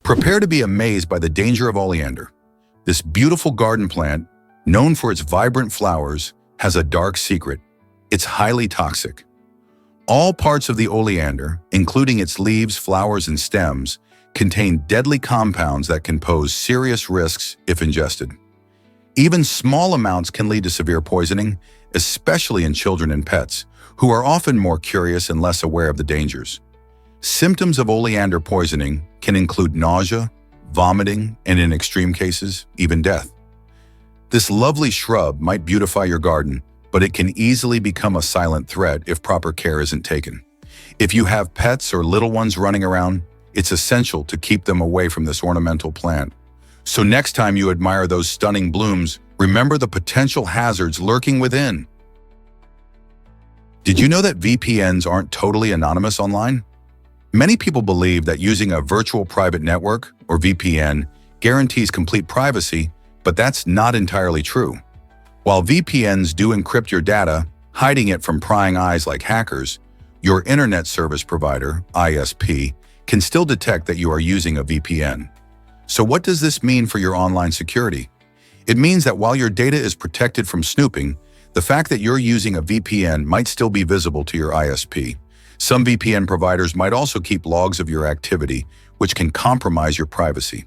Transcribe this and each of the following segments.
Prepare to be amazed by the danger of oleander. This beautiful garden plant, known for its vibrant flowers, has a dark secret. It's highly toxic. All parts of the oleander, including its leaves, flowers, and stems, contain deadly compounds that can pose serious risks if ingested. Even small amounts can lead to severe poisoning, especially in children and pets, who are often more curious and less aware of the dangers. Symptoms of oleander poisoning can include nausea, vomiting, and in extreme cases, even death. This lovely shrub might beautify your garden, but it can easily become a silent threat if proper care isn't taken. If you have pets or little ones running around, it's essential to keep them away from this ornamental plant. So next time you admire those stunning blooms, remember the potential hazards lurking within. Did you know that VPNs aren't totally anonymous online? Many people believe that using a virtual private network, or VPN, guarantees complete privacy, but that's not entirely true. While VPNs do encrypt your data, hiding it from prying eyes like hackers, your internet service provider, ISP, can still detect that you are using a VPN. So what does this mean for your online security? It means that while your data is protected from snooping, the fact that you're using a VPN might still be visible to your ISP. Some VPN providers might also keep logs of your activity, which can compromise your privacy.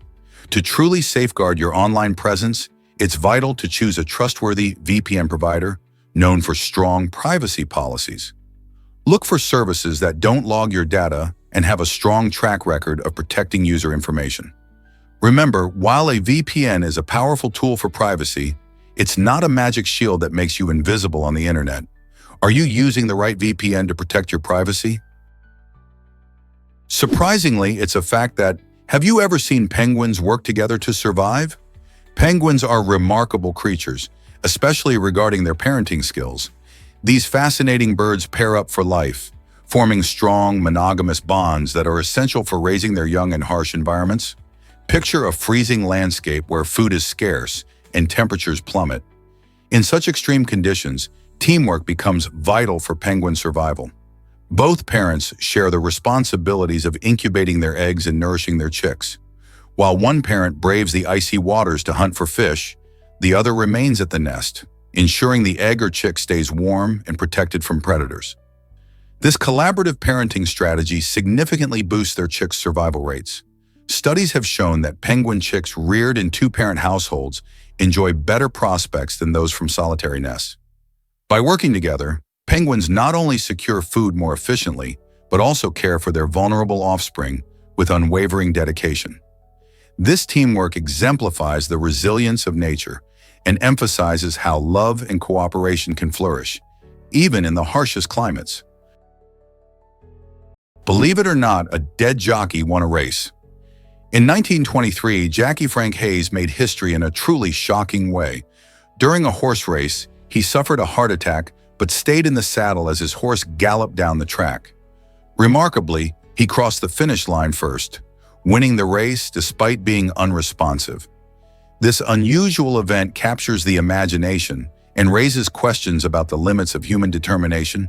To truly safeguard your online presence, it's vital to choose a trustworthy VPN provider known for strong privacy policies. Look for services that don't log your data and have a strong track record of protecting user information. Remember, while a VPN is a powerful tool for privacy, it's not a magic shield that makes you invisible on the internet. Are you using the right VPN to protect your privacy? Surprisingly, it's a fact that, have you ever seen penguins work together to survive? Penguins are remarkable creatures, especially regarding their parenting skills. These fascinating birds pair up for life, forming strong, monogamous bonds that are essential for raising their young in harsh environments. Picture a freezing landscape where food is scarce and temperatures plummet. In such extreme conditions, teamwork becomes vital for penguin survival. Both parents share the responsibilities of incubating their eggs and nourishing their chicks. While one parent braves the icy waters to hunt for fish, the other remains at the nest, ensuring the egg or chick stays warm and protected from predators. This collaborative parenting strategy significantly boosts their chicks' survival rates. Studies have shown that penguin chicks reared in two-parent households enjoy better prospects than those from solitary nests. By working together, penguins not only secure food more efficiently, but also care for their vulnerable offspring with unwavering dedication. This teamwork exemplifies the resilience of nature and emphasizes how love and cooperation can flourish, even in the harshest climates. Believe it or not, a dead jockey won a race. In 1923, Jackie Frank Hayes made history in a truly shocking way. During a horse race, he suffered a heart attack but stayed in the saddle as his horse galloped down the track. Remarkably, he crossed the finish line first, winning the race despite being unresponsive. This unusual event captures the imagination and raises questions about the limits of human determination.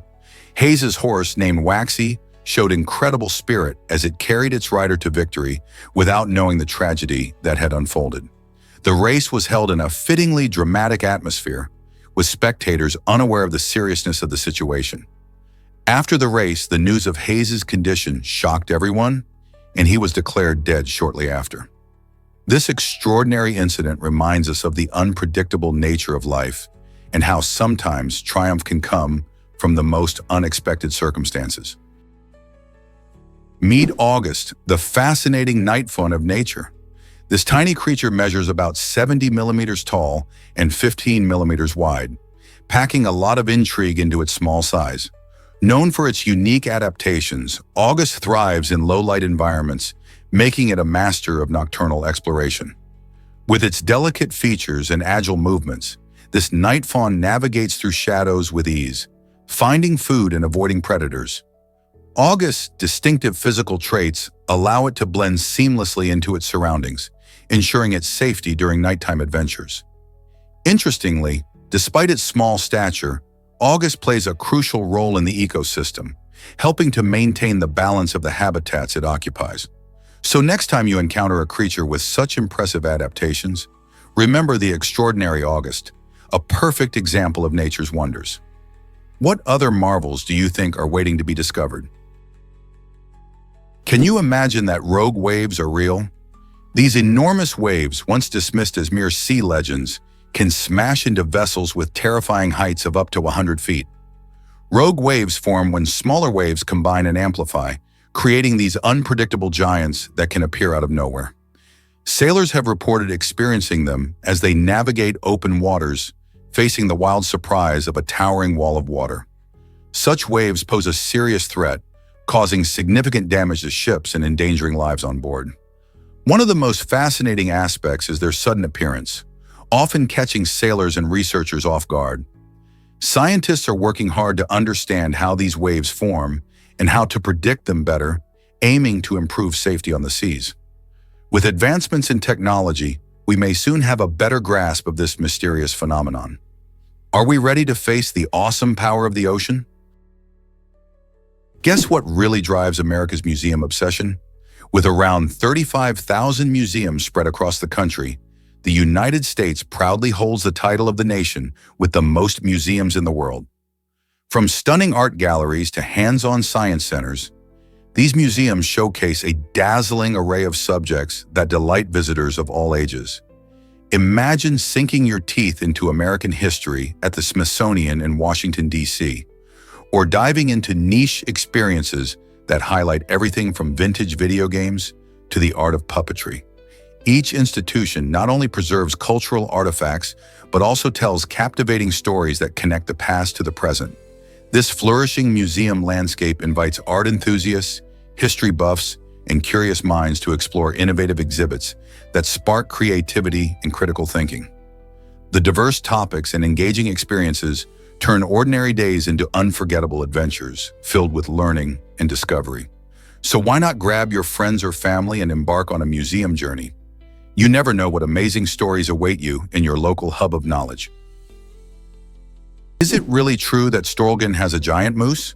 Hayes's horse, named Waxy, showed incredible spirit as it carried its rider to victory without knowing the tragedy that had unfolded. The race was held in a fittingly dramatic atmosphere, with spectators unaware of the seriousness of the situation. After the race, the news of Hayes's condition shocked everyone, and he was declared dead shortly after. This extraordinary incident reminds us of the unpredictable nature of life and how sometimes triumph can come from the most unexpected circumstances. Meet August, the fascinating night fawn of nature. This tiny creature measures about 70 millimeters tall and 15 millimeters wide, packing a lot of intrigue into its small size. Known for its unique adaptations, August thrives in low-light environments, making it a master of nocturnal exploration. With its delicate features and agile movements, this night fawn navigates through shadows with ease, finding food and avoiding predators. August's distinctive physical traits allow it to blend seamlessly into its surroundings, ensuring its safety during nighttime adventures. Interestingly, despite its small stature, August plays a crucial role in the ecosystem, helping to maintain the balance of the habitats it occupies. So next time you encounter a creature with such impressive adaptations, remember the extraordinary August, a perfect example of nature's wonders. What other marvels do you think are waiting to be discovered? Can you imagine that rogue waves are real? These enormous waves, once dismissed as mere sea legends, can smash into vessels with terrifying heights of up to 100 feet. Rogue waves form when smaller waves combine and amplify, creating these unpredictable giants that can appear out of nowhere. Sailors have reported experiencing them as they navigate open waters, facing the wild surprise of a towering wall of water. Such waves pose a serious threat, causing significant damage to ships and endangering lives on board. One of the most fascinating aspects is their sudden appearance, often catching sailors and researchers off guard. Scientists are working hard to understand how these waves form and how to predict them better, aiming to improve safety on the seas. With advancements in technology, we may soon have a better grasp of this mysterious phenomenon. Are we ready to face the awesome power of the ocean? Guess what really drives America's museum obsession? With around 35,000 museums spread across the country, the United States proudly holds the title of the nation with the most museums in the world. From stunning art galleries to hands-on science centers, these museums showcase a dazzling array of subjects that delight visitors of all ages. Imagine sinking your teeth into American history at the Smithsonian in Washington, D.C., or diving into niche experiences that highlight everything from vintage video games to the art of puppetry. Each institution not only preserves cultural artifacts, but also tells captivating stories that connect the past to the present. This flourishing museum landscape invites art enthusiasts, history buffs, and curious minds to explore innovative exhibits that spark creativity and critical thinking. The diverse topics and engaging experiences turn ordinary days into unforgettable adventures filled with learning and discovery. So why not grab your friends or family and embark on a museum journey? You never know what amazing stories await you in your local hub of knowledge. Is it really true that Storlgen has a giant moose?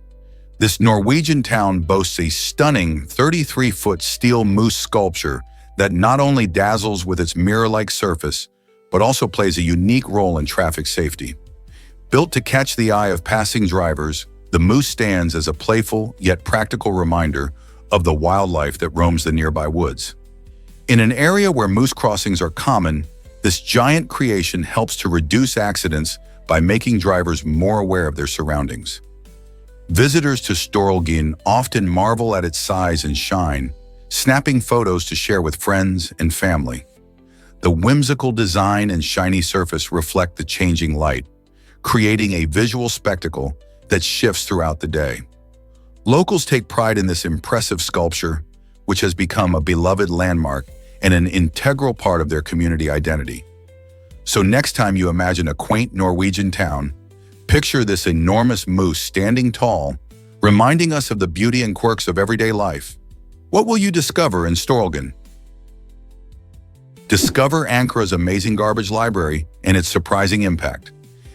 This Norwegian town boasts a stunning 33-foot steel moose sculpture that not only dazzles with its mirror-like surface, but also plays a unique role in traffic safety. Built to catch the eye of passing drivers, the moose stands as a playful yet practical reminder of the wildlife that roams the nearby woods. In an area where moose crossings are common, this giant creation helps to reduce accidents by making drivers more aware of their surroundings. Visitors to Storlgen often marvel at its size and shine, snapping photos to share with friends and family. The whimsical design and shiny surface reflect the changing light, creating a visual spectacle that shifts throughout the day. Locals take pride in this impressive sculpture, which has become a beloved landmark and an integral part of their community identity. So next time you imagine a quaint Norwegian town, picture this enormous moose standing tall, reminding us of the beauty and quirks of everyday life. What will you discover in Storlgen? Discover Ankara's amazing garbage library and its surprising impact.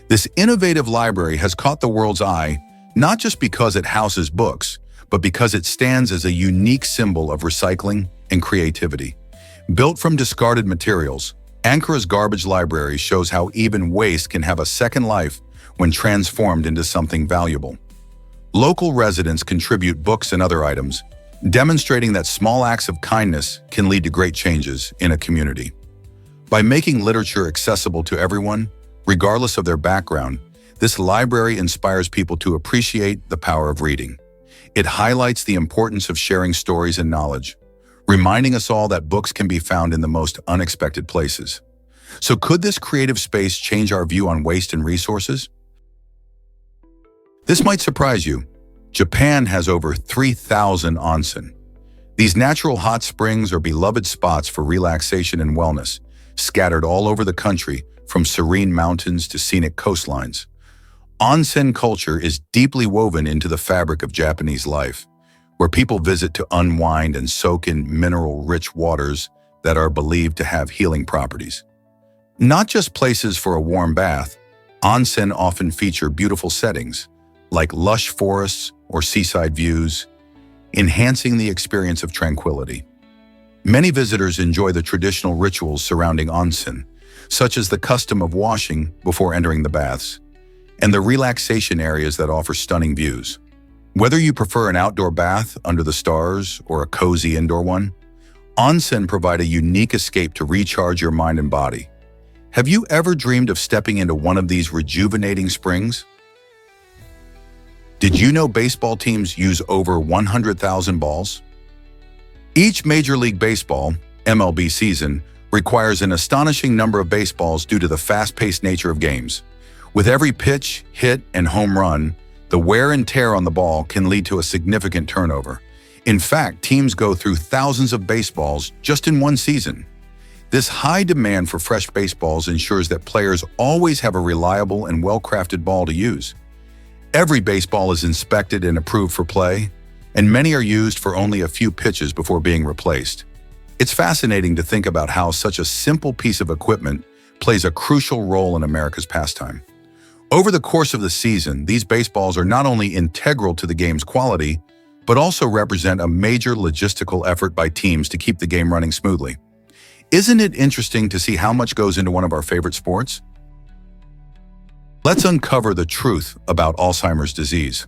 This innovative library has caught the world's eye not just because it houses books, but because it stands as a unique symbol of recycling and creativity. Built from discarded materials, Ankara's garbage library shows how even waste can have a second life when transformed into something valuable. Local residents contribute books and other items, demonstrating that small acts of kindness can lead to great changes in a community. By making literature accessible to everyone, regardless of their background, this library inspires people to appreciate the power of reading. It highlights the importance of sharing stories and knowledge, reminding us all that books can be found in the most unexpected places. So could this creative space change our view on waste and resources? This might surprise you. Japan has over 3,000 onsen. These natural hot springs are beloved spots for relaxation and wellness, scattered all over the country, from serene mountains to scenic coastlines. Onsen culture is deeply woven into the fabric of Japanese life, where people visit to unwind and soak in mineral-rich waters that are believed to have healing properties. Not just places for a warm bath, onsen often feature beautiful settings, like lush forests or seaside views, enhancing the experience of tranquility. Many visitors enjoy the traditional rituals surrounding onsen, such as the custom of washing before entering the baths, and the relaxation areas that offer stunning views. Whether you prefer an outdoor bath under the stars or a cozy indoor one, onsen provide a unique escape to recharge your mind and body. Have you ever dreamed of stepping into one of these rejuvenating springs? Did you know baseball teams use over 100,000 balls? Each Major League Baseball, MLB season, requires an astonishing number of baseballs due to the fast-paced nature of games. With every pitch, hit, and home run, the wear and tear on the ball can lead to a significant turnover. In fact, teams go through thousands of baseballs just in one season. This high demand for fresh baseballs ensures that players always have a reliable and well-crafted ball to use. Every baseball is inspected and approved for play, and many are used for only a few pitches before being replaced. It's fascinating to think about how such a simple piece of equipment plays a crucial role in America's pastime. Over the course of the season, these baseballs are not only integral to the game's quality, but also represent a major logistical effort by teams to keep the game running smoothly. Isn't it interesting to see how much goes into one of our favorite sports? Let's uncover the truth about Alzheimer's disease.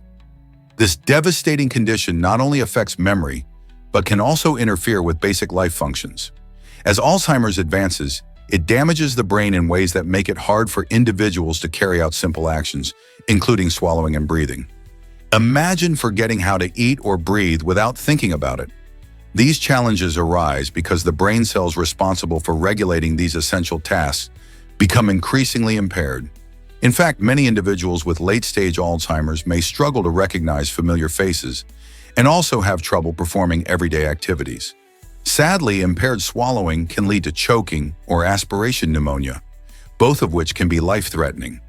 This devastating condition not only affects memory, but can also interfere with basic life functions. As Alzheimer's advances, it damages the brain in ways that make it hard for individuals to carry out simple actions, including swallowing and breathing. Imagine forgetting how to eat or breathe without thinking about it. These challenges arise because the brain cells responsible for regulating these essential tasks become increasingly impaired. In fact, many individuals with late-stage Alzheimer's may struggle to recognize familiar faces and also have trouble performing everyday activities. Sadly, impaired swallowing can lead to choking or aspiration pneumonia, both of which can be life-threatening.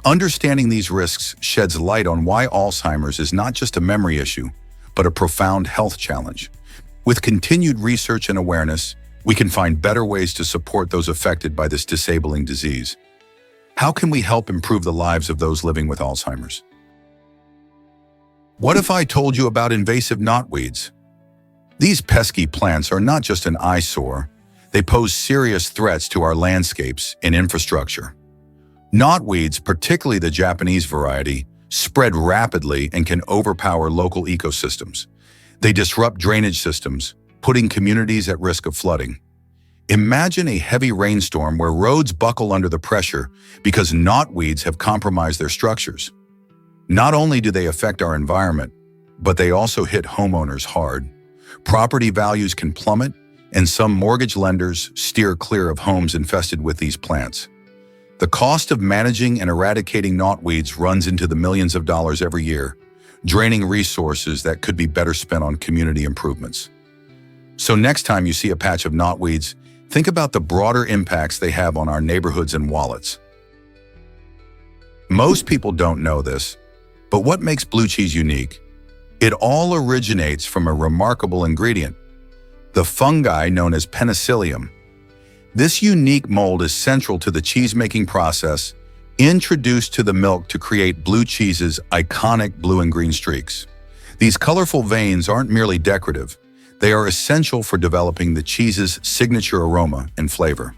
Understanding these risks sheds light on why Alzheimer's is not just a memory issue, but a profound health challenge. With continued research and awareness, we can find better ways to support those affected by this disabling disease. How can we help improve the lives of those living with Alzheimer's? What if I told you about invasive knotweeds? These pesky plants are not just an eyesore, they pose serious threats to our landscapes and infrastructure. Knotweeds, particularly the Japanese variety, spread rapidly and can overpower local ecosystems. They disrupt drainage systems, putting communities at risk of flooding. Imagine a heavy rainstorm where roads buckle under the pressure because knotweeds have compromised their structures. Not only do they affect our environment, but they also hit homeowners hard. Property values can plummet, and some mortgage lenders steer clear of homes infested with these plants. The cost of managing and eradicating knotweeds runs into the millions of dollars every year, draining resources that could be better spent on community improvements. So next time you see a patch of knotweeds, think about the broader impacts they have on our neighborhoods and wallets. Most people don't know this, but what makes blue cheese unique? It all originates from a remarkable ingredient, the fungi known as penicillium. This unique mold is central to the cheese-making process, introduced to the milk to create blue cheese's iconic blue and green streaks. These colorful veins aren't merely decorative, they are essential for developing the cheese's signature aroma and flavor.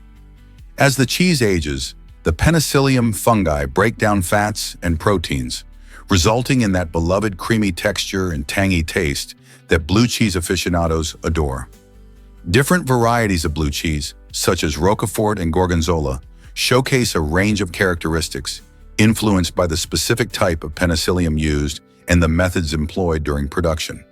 As the cheese ages, the penicillium fungi break down fats and proteins, resulting in that beloved creamy texture and tangy taste that blue cheese aficionados adore. Different varieties of blue cheese, such as Roquefort and Gorgonzola, showcase a range of characteristics influenced by the specific type of penicillium used and the methods employed during production.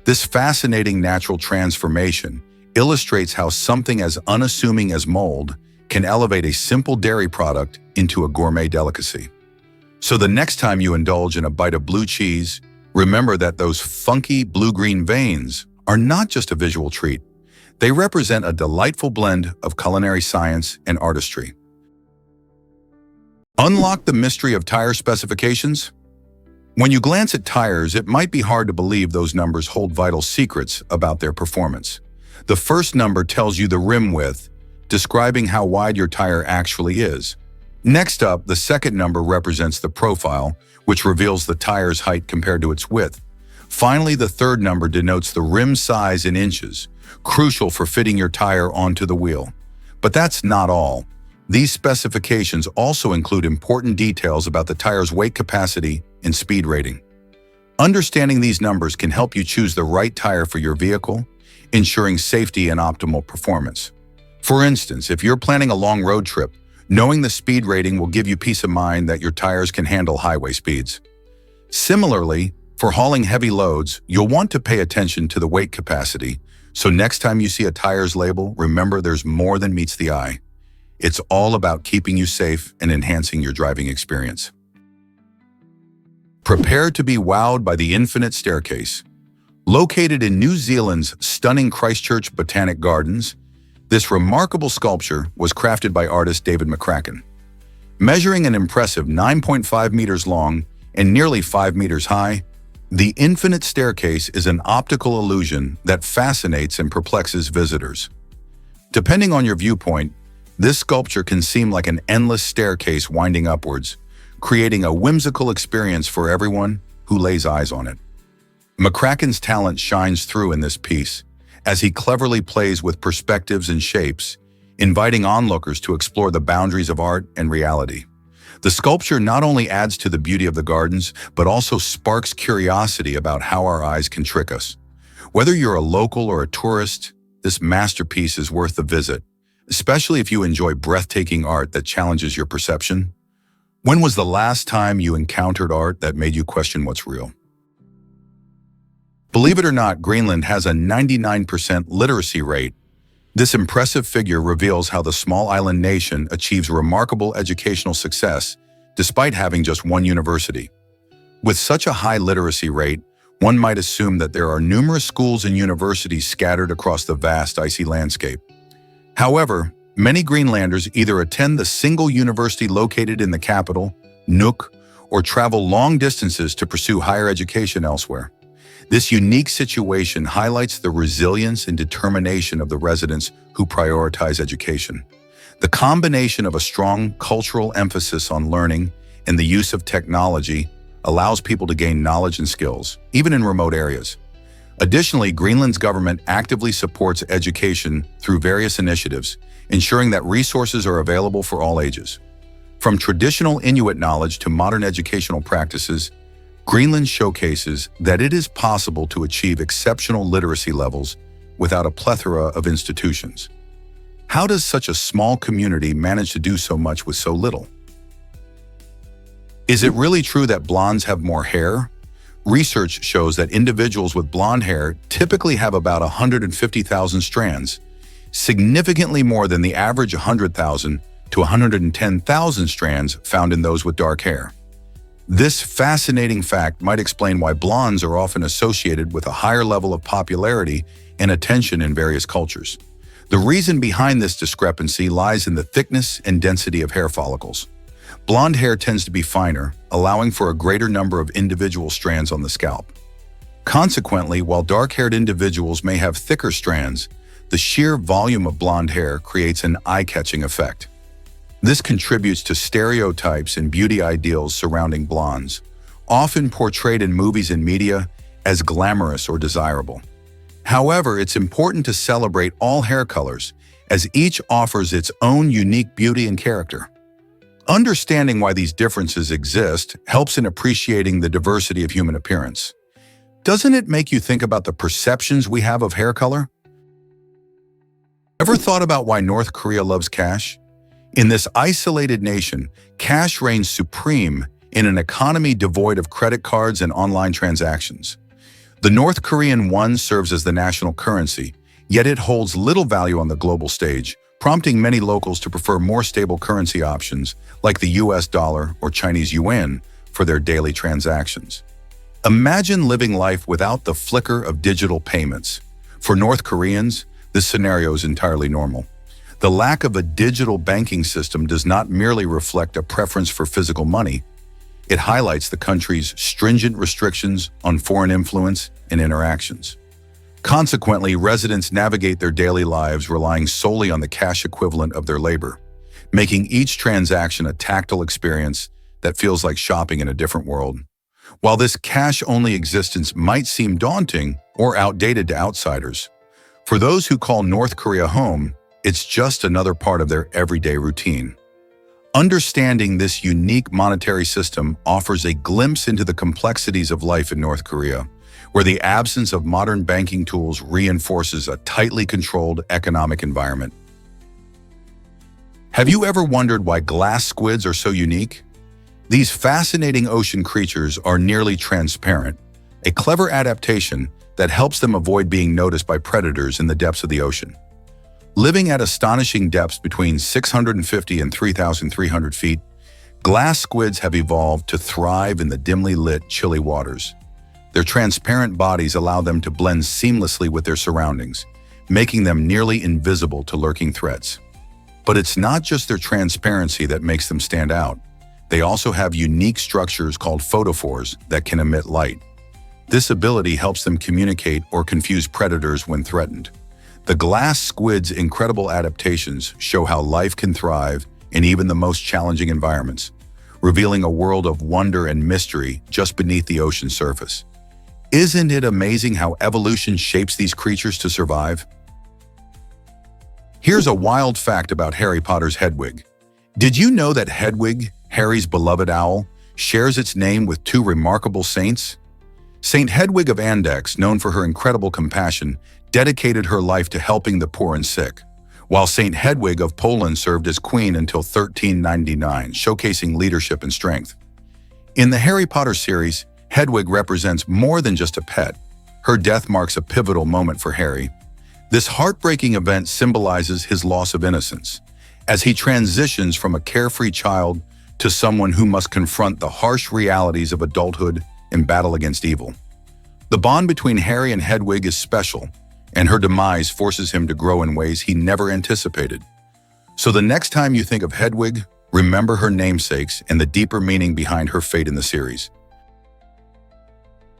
This fascinating natural transformation illustrates how something as unassuming as mold can elevate a simple dairy product into a gourmet delicacy. So the next time you indulge in a bite of blue cheese, remember that those funky blue-green veins are not just a visual treat. They represent a delightful blend of culinary science and artistry. Unlock the mystery of tire specifications? When you glance at tires, it might be hard to believe those numbers hold vital secrets about their performance. The first number tells you the rim width, describing how wide your tire actually is. Next up, the second number represents the profile, which reveals the tire's height compared to its width. Finally, the third number denotes the rim size in inches, crucial for fitting your tire onto the wheel. But that's not all. These specifications also include important details about the tire's weight capacity and speed rating. Understanding these numbers can help you choose the right tire for your vehicle, ensuring safety and optimal performance. For instance, if you're planning a long road trip, knowing the speed rating will give you peace of mind that your tires can handle highway speeds. Similarly, for hauling heavy loads, you'll want to pay attention to the weight capacity, so next time you see a tires label, remember there's more than meets the eye. It's all about keeping you safe and enhancing your driving experience. Prepare to be wowed by the infinite staircase. Located in New Zealand's stunning Christchurch Botanic Gardens, this remarkable sculpture was crafted by artist David McCracken. Measuring an impressive 9.5 meters long and nearly 5 meters high, the infinite staircase is an optical illusion that fascinates and perplexes visitors. Depending on your viewpoint, this sculpture can seem like an endless staircase winding upwards, creating a whimsical experience for everyone who lays eyes on it. McCracken's talent shines through in this piece, as he cleverly plays with perspectives and shapes, inviting onlookers to explore the boundaries of art and reality. The sculpture not only adds to the beauty of the gardens, but also sparks curiosity about how our eyes can trick us. Whether you're a local or a tourist, this masterpiece is worth the visit, especially if you enjoy breathtaking art that challenges your perception. When was the last time you encountered art that made you question what's real? Believe it or not, Greenland has a 99% literacy rate. This impressive figure reveals how the small island nation achieves remarkable educational success despite having just one university. With such a high literacy rate, one might assume that there are numerous schools and universities scattered across the vast icy landscape. However, many Greenlanders either attend the single university located in the capital, Nuuk, or travel long distances to pursue higher education elsewhere. This unique situation highlights the resilience and determination of the residents who prioritize education. The combination of a strong cultural emphasis on learning and the use of technology allows people to gain knowledge and skills, even in remote areas. Additionally, Greenland's government actively supports education through various initiatives, ensuring that resources are available for all ages. From traditional Inuit knowledge to modern educational practices, Greenland showcases that it is possible to achieve exceptional literacy levels without a plethora of institutions. How does such a small community manage to do so much with so little? Is it really true that blondes have more hair? Research shows that individuals with blonde hair typically have about 150,000 strands, significantly more than the average 100,000 to 110,000 strands found in those with dark hair. This fascinating fact might explain why blondes are often associated with a higher level of popularity and attention in various cultures. The reason behind this discrepancy lies in the thickness and density of hair follicles. Blonde hair tends to be finer, allowing for a greater number of individual strands on the scalp. Consequently, while dark-haired individuals may have thicker strands, the sheer volume of blonde hair creates an eye-catching effect. This contributes to stereotypes and beauty ideals surrounding blondes, often portrayed in movies and media as glamorous or desirable. However, it's important to celebrate all hair colors, as each offers its own unique beauty and character. Understanding why these differences exist helps in appreciating the diversity of human appearance. Doesn't it make you think about the perceptions we have of hair color? Ever thought about why North Korea loves cash? In this isolated nation, cash reigns supreme in an economy devoid of credit cards and online transactions. The North Korean won serves as the national currency, yet it holds little value on the global stage, prompting many locals to prefer more stable currency options like the US dollar or Chinese yuan for their daily transactions. Imagine living life without the flicker of digital payments. For North Koreans, this scenario is entirely normal. The lack of a digital banking system does not merely reflect a preference for physical money. It highlights the country's stringent restrictions on foreign influence and interactions. Consequently, residents navigate their daily lives relying solely on the cash equivalent of their labor, making each transaction a tactile experience that feels like shopping in a different world. While this cash-only existence might seem daunting or outdated to outsiders, for those who call North Korea home, it's just another part of their everyday routine. Understanding this unique monetary system offers a glimpse into the complexities of life in North Korea, where the absence of modern banking tools reinforces a tightly controlled economic environment. Have you ever wondered why glass squids are so unique? These fascinating ocean creatures are nearly transparent, a clever adaptation that helps them avoid being noticed by predators in the depths of the ocean. Living at astonishing depths between 650 and 3,300 feet, glass squids have evolved to thrive in the dimly lit, chilly waters. Their transparent bodies allow them to blend seamlessly with their surroundings, making them nearly invisible to lurking threats. But it's not just their transparency that makes them stand out. They also have unique structures called photophores that can emit light. This ability helps them communicate or confuse predators when threatened. The glass squid's incredible adaptations show how life can thrive in even the most challenging environments, revealing a world of wonder and mystery just beneath the ocean's surface. Isn't it amazing how evolution shapes these creatures to survive? Here's a wild fact about Harry Potter's Hedwig. Did you know that Hedwig, Harry's beloved owl, shares its name with two remarkable saints? Saint Hedwig of Andechs, known for her incredible compassion, dedicated her life to helping the poor and sick, while Saint Hedwig of Poland served as queen until 1399, showcasing leadership and strength. In the Harry Potter series, Hedwig represents more than just a pet. Her death marks a pivotal moment for Harry. This heartbreaking event symbolizes his loss of innocence, as he transitions from a carefree child to someone who must confront the harsh realities of adulthood and battle against evil. The bond between Harry and Hedwig is special, and her demise forces him to grow in ways he never anticipated. So the next time you think of Hedwig, remember her namesakes and the deeper meaning behind her fate in the series.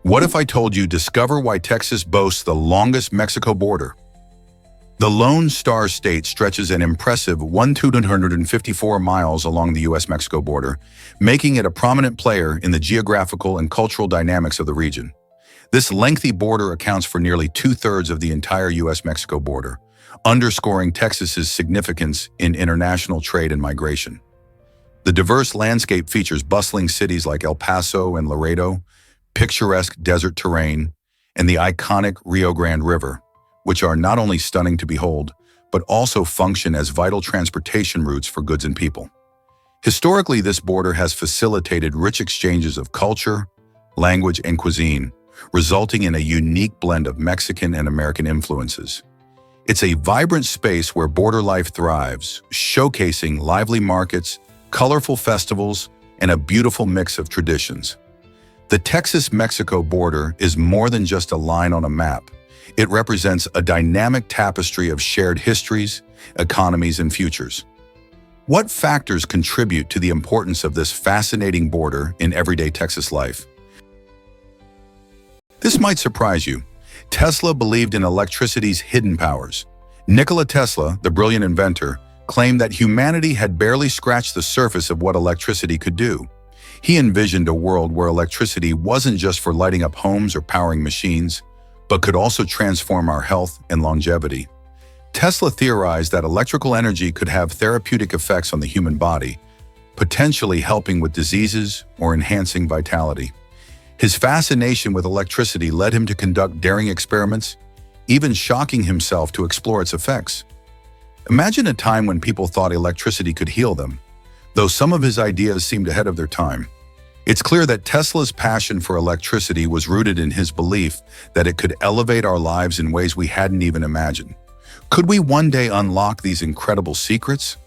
What if I told you discover why Texas boasts the longest Mexico border? The Lone Star State stretches an impressive 1,254 miles along the U.S.-Mexico border, making it a prominent player in the geographical and cultural dynamics of the region. This lengthy border accounts for nearly two-thirds of the entire U.S.-Mexico border, underscoring Texas's significance in international trade and migration. The diverse landscape features bustling cities like El Paso and Laredo, picturesque desert terrain, and the iconic Rio Grande River, which are not only stunning to behold, but also function as vital transportation routes for goods and people. Historically, this border has facilitated rich exchanges of culture, language, and cuisine, resulting in a unique blend of Mexican and American influences. It's a vibrant space where border life thrives, showcasing lively markets, colorful festivals, and a beautiful mix of traditions. The Texas-Mexico border is more than just a line on a map. It represents a dynamic tapestry of shared histories, economies, and futures. What factors contribute to the importance of this fascinating border in everyday Texas life? This might surprise you. Tesla believed in electricity's hidden powers. Nikola Tesla, the brilliant inventor, claimed that humanity had barely scratched the surface of what electricity could do. He envisioned a world where electricity wasn't just for lighting up homes or powering machines, but could also transform our health and longevity. Tesla theorized that electrical energy could have therapeutic effects on the human body, potentially helping with diseases or enhancing vitality. His fascination with electricity led him to conduct daring experiments, even shocking himself to explore its effects. Imagine a time when people thought electricity could heal them, though some of his ideas seemed ahead of their time. It's clear that Tesla's passion for electricity was rooted in his belief that it could elevate our lives in ways we hadn't even imagined. Could we one day unlock these incredible secrets?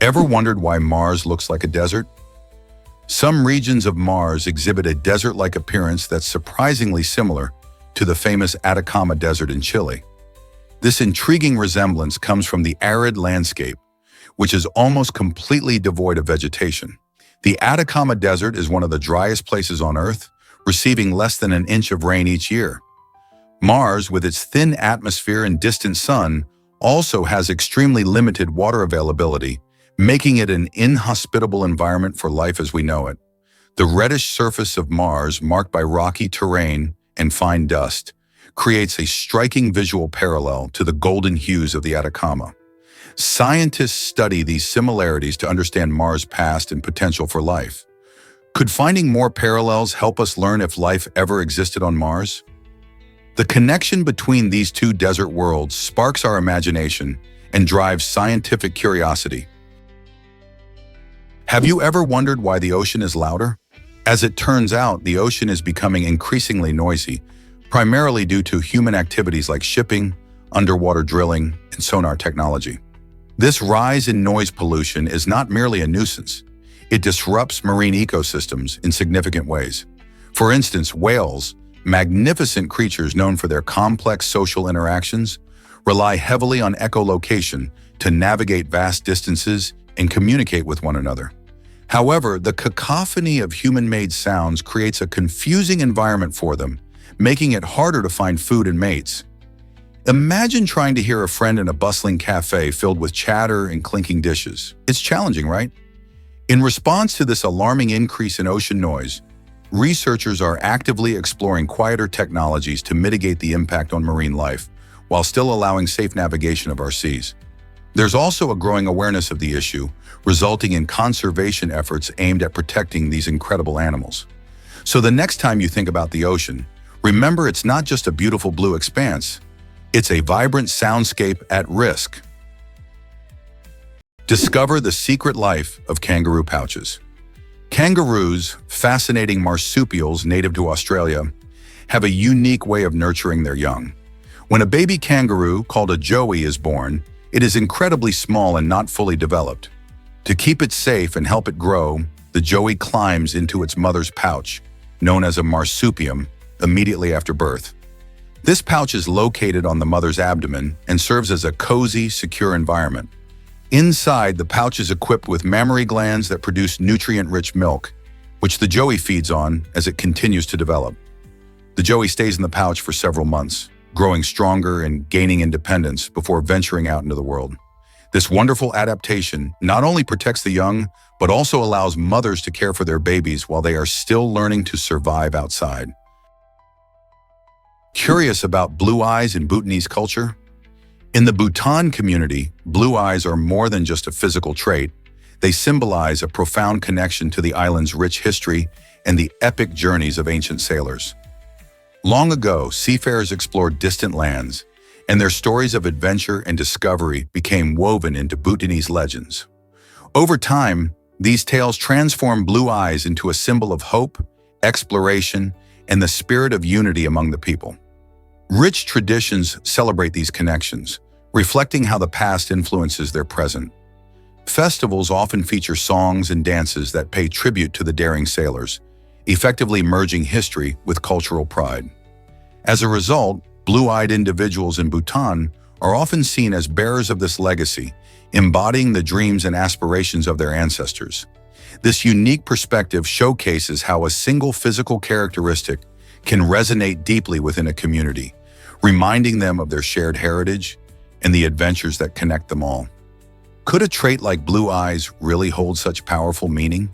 Ever wondered why Mars looks like a desert? Some regions of Mars exhibit a desert-like appearance that's surprisingly similar to the famous Atacama Desert in Chile. This intriguing resemblance comes from the arid landscape, which is almost completely devoid of vegetation. The Atacama Desert is one of the driest places on Earth, receiving less than an inch of rain each year. Mars, with its thin atmosphere and distant sun, also has extremely limited water availability, making it an inhospitable environment for life as we know it. The reddish surface of Mars, marked by rocky terrain and fine dust, creates a striking visual parallel to the golden hues of the Atacama. Scientists study these similarities to understand Mars' past and potential for life. Could finding more parallels help us learn if life ever existed on Mars? The connection between these two desert worlds sparks our imagination and drives scientific curiosity. Have you ever wondered why the ocean is louder? As it turns out, the ocean is becoming increasingly noisy, primarily due to human activities like shipping, underwater drilling, and sonar technology. This rise in noise pollution is not merely a nuisance. It disrupts marine ecosystems in significant ways. For instance, whales, magnificent creatures known for their complex social interactions, rely heavily on echolocation to navigate vast distances and communicate with one another. However, the cacophony of human-made sounds creates a confusing environment for them, making it harder to find food and mates. Imagine trying to hear a friend in a bustling cafe filled with chatter and clinking dishes. It's challenging, right? In response to this alarming increase in ocean noise, researchers are actively exploring quieter technologies to mitigate the impact on marine life, while still allowing safe navigation of our seas. There's also a growing awareness of the issue, resulting in conservation efforts aimed at protecting these incredible animals. So the next time you think about the ocean, remember it's not just a beautiful blue expanse. It's a vibrant soundscape at risk. Discover the secret life of kangaroo pouches. Kangaroos, fascinating marsupials native to Australia, have a unique way of nurturing their young. When a baby kangaroo, called a joey, is born, it is incredibly small and not fully developed. To keep it safe and help it grow, the joey climbs into its mother's pouch, known as a marsupium, immediately after birth. This pouch is located on the mother's abdomen and serves as a cozy, secure environment. Inside, the pouch is equipped with mammary glands that produce nutrient-rich milk, which the joey feeds on as it continues to develop. The joey stays in the pouch for several months, growing stronger and gaining independence before venturing out into the world. This wonderful adaptation not only protects the young, but also allows mothers to care for their babies while they are still learning to survive outside. Curious about blue eyes in Bhutanese culture? In the Bhutan community, blue eyes are more than just a physical trait. They symbolize a profound connection to the island's rich history and the epic journeys of ancient sailors. Long ago, seafarers explored distant lands, and their stories of adventure and discovery became woven into Bhutanese legends. Over time, these tales transformed blue eyes into a symbol of hope, exploration, and the spirit of unity among the people. Rich traditions celebrate these connections, reflecting how the past influences their present. Festivals often feature songs and dances that pay tribute to the daring sailors, effectively merging history with cultural pride. As a result, blue-eyed individuals in Bhutan are often seen as bearers of this legacy, embodying the dreams and aspirations of their ancestors. This unique perspective showcases how a single physical characteristic can resonate deeply within a community, reminding them of their shared heritage and the adventures that connect them all. Could a trait like blue eyes really hold such powerful meaning?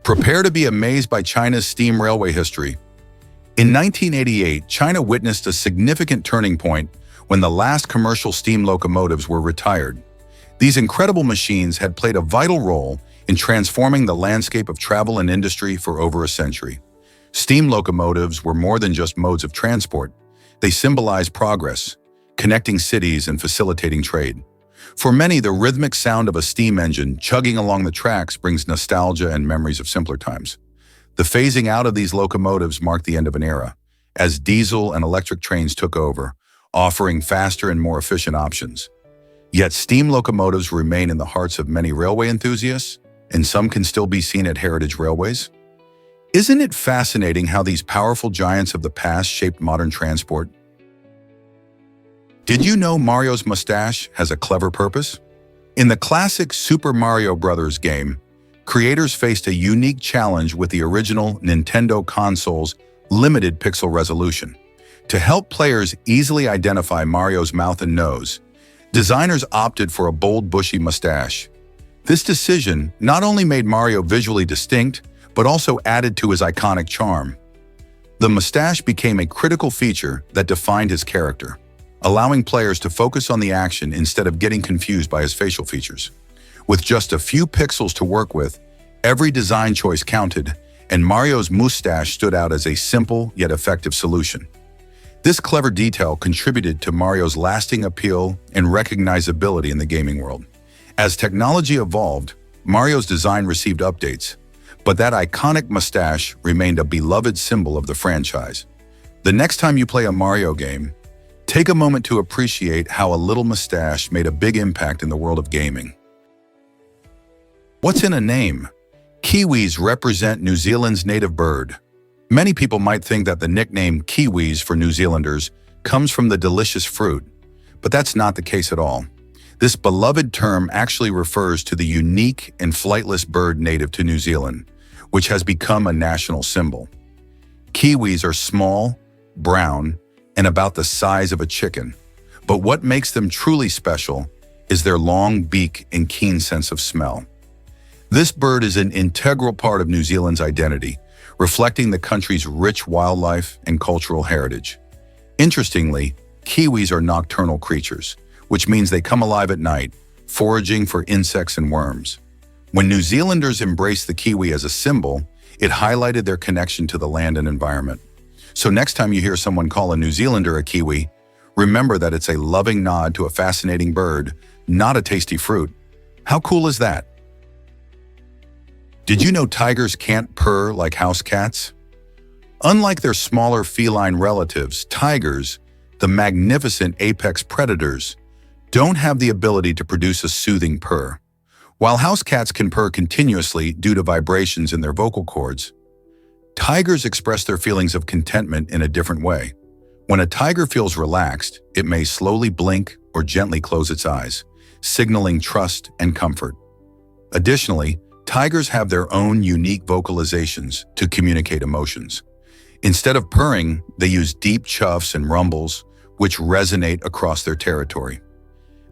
Prepare to be amazed by China's steam railway history. In 1988, China witnessed a significant turning point when the last commercial steam locomotives were retired. These incredible machines had played a vital role in transforming the landscape of travel and industry for over a century. Steam locomotives were more than just modes of transport. They symbolized progress, connecting cities and facilitating trade. For many, the rhythmic sound of a steam engine chugging along the tracks brings nostalgia and memories of simpler times. The phasing out of these locomotives marked the end of an era, as diesel and electric trains took over, offering faster and more efficient options. Yet steam locomotives remain in the hearts of many railway enthusiasts, and some can still be seen at heritage railways. Isn't it fascinating how these powerful giants of the past shaped modern transport? Did you know Mario's mustache has a clever purpose? In the classic Super Mario Bros. Game, creators faced a unique challenge with the original Nintendo console's limited pixel resolution. To help players easily identify Mario's mouth and nose, designers opted for a bold, bushy mustache. This decision not only made Mario visually distinct, but also added to his iconic charm. The mustache became a critical feature that defined his character, allowing players to focus on the action instead of getting confused by his facial features. With just a few pixels to work with, every design choice counted, and Mario's mustache stood out as a simple yet effective solution. This clever detail contributed to Mario's lasting appeal and recognizability in the gaming world. As technology evolved, Mario's design received updates, but that iconic mustache remained a beloved symbol of the franchise. The next time you play a Mario game, take a moment to appreciate how a little mustache made a big impact in the world of gaming. What's in a name? Kiwis represent New Zealand's native bird. Many people might think that the nickname Kiwis for New Zealanders comes from the delicious fruit, but that's not the case at all. This beloved term actually refers to the unique and flightless bird native to New Zealand, which has become a national symbol. Kiwis are small, brown, and about the size of a chicken, but what makes them truly special is their long beak and keen sense of smell. This bird is an integral part of New Zealand's identity, reflecting the country's rich wildlife and cultural heritage. Interestingly, Kiwis are nocturnal creatures, which means they come alive at night, foraging for insects and worms. When New Zealanders embraced the Kiwi as a symbol, it highlighted their connection to the land and environment. So next time you hear someone call a New Zealander a Kiwi, remember that it's a loving nod to a fascinating bird, not a tasty fruit. How cool is that? Did you know tigers can't purr like house cats? Unlike their smaller feline relatives, tigers, the magnificent apex predators, don't have the ability to produce a soothing purr. While house cats can purr continuously due to vibrations in their vocal cords, tigers express their feelings of contentment in a different way. When a tiger feels relaxed, it may slowly blink or gently close its eyes, signaling trust and comfort. Additionally, tigers have their own unique vocalizations to communicate emotions. Instead of purring, they use deep chuffs and rumbles, which resonate across their territory.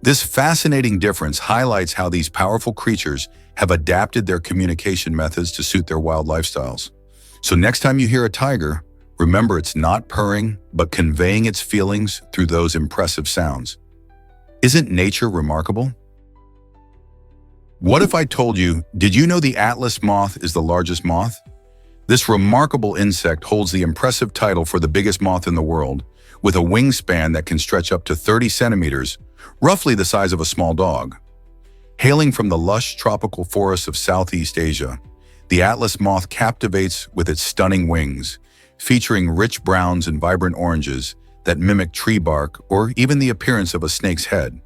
This fascinating difference highlights how these powerful creatures have adapted their communication methods to suit their wild lifestyles. So next time you hear a tiger, remember it's not purring, but conveying its feelings through those impressive sounds. Isn't nature remarkable? What if I told you, did you know the Atlas moth is the largest moth? This remarkable insect holds the impressive title for the biggest moth in the world, with a wingspan that can stretch up to 30 centimeters, roughly the size of a small dog. Hailing from the lush tropical forests of Southeast Asia, the Atlas moth captivates with its stunning wings, featuring rich browns and vibrant oranges that mimic tree bark or even the appearance of a snake's head,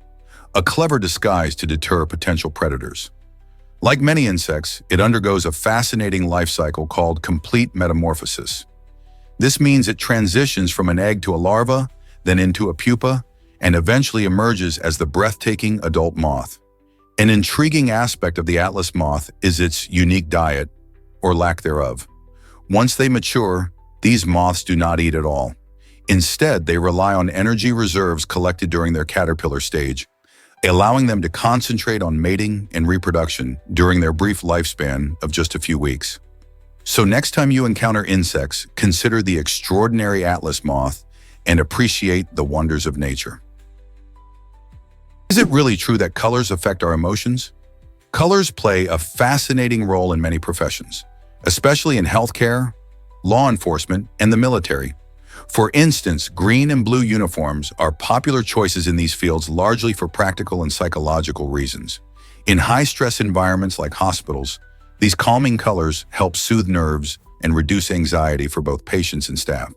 a clever disguise to deter potential predators. Like many insects, it undergoes a fascinating life cycle called complete metamorphosis. This means it transitions from an egg to a larva, then into a pupa, and eventually emerges as the breathtaking adult moth. An intriguing aspect of the Atlas moth is its unique diet, or lack thereof. Once they mature, these moths do not eat at all. Instead, they rely on energy reserves collected during their caterpillar stage, allowing them to concentrate on mating and reproduction during their brief lifespan of just a few weeks. So next time you encounter insects, consider the extraordinary Atlas moth and appreciate the wonders of nature. Is it really true that colors affect our emotions? Colors play a fascinating role in many professions, especially in healthcare, law enforcement, and the military. For instance, green and blue uniforms are popular choices in these fields largely for practical and psychological reasons. In high-stress environments like hospitals, these calming colors help soothe nerves and reduce anxiety for both patients and staff.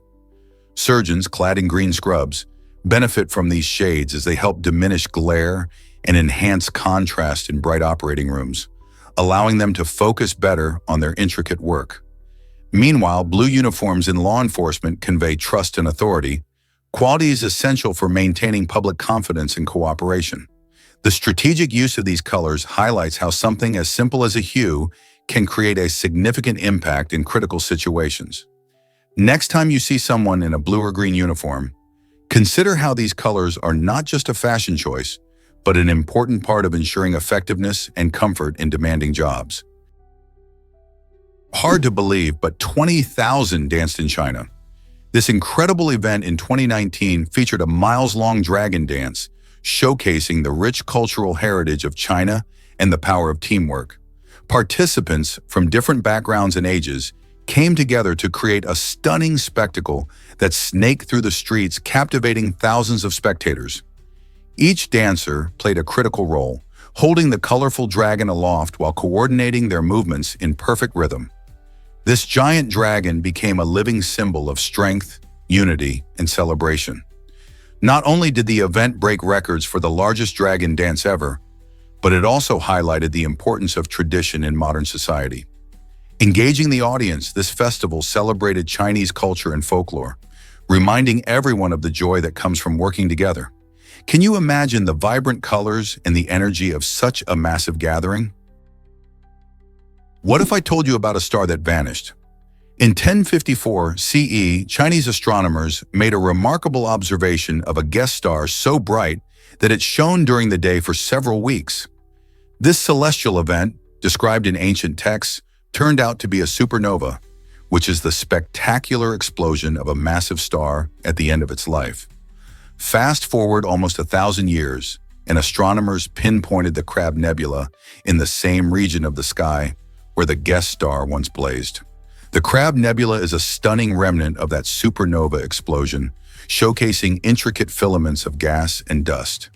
Surgeons, clad in green scrubs, benefit from these shades as they help diminish glare and enhance contrast in bright operating rooms, allowing them to focus better on their intricate work. Meanwhile, blue uniforms in law enforcement convey trust and authority, qualities essential for maintaining public confidence and cooperation. The strategic use of these colors highlights how something as simple as a hue can create a significant impact in critical situations. Next time you see someone in a blue or green uniform, consider how these colors are not just a fashion choice, but an important part of ensuring effectiveness and comfort in demanding jobs. Hard to believe, but 20,000 danced in China. This incredible event in 2019 featured a miles-long dragon dance, showcasing the rich cultural heritage of China and the power of teamwork. Participants from different backgrounds and ages came together to create a stunning spectacle that snaked through the streets, captivating thousands of spectators. Each dancer played a critical role, holding the colorful dragon aloft while coordinating their movements in perfect rhythm. This giant dragon became a living symbol of strength, unity, and celebration. Not only did the event break records for the largest dragon dance ever, but it also highlighted the importance of tradition in modern society. Engaging the audience, this festival celebrated Chinese culture and folklore, reminding everyone of the joy that comes from working together. Can you imagine the vibrant colors and the energy of such a massive gathering? What if I told you about a star that vanished? In 1054 CE, Chinese astronomers made a remarkable observation of a guest star so bright that it shone during the day for several weeks. This celestial event, described in ancient texts, turned out to be a supernova, which is the spectacular explosion of a massive star at the end of its life. Fast forward almost 1,000 years, and astronomers pinpointed the Crab Nebula in the same region of the sky where the guest star once blazed. The Crab Nebula is a stunning remnant of that supernova explosion, showcasing intricate filaments of gas and dust.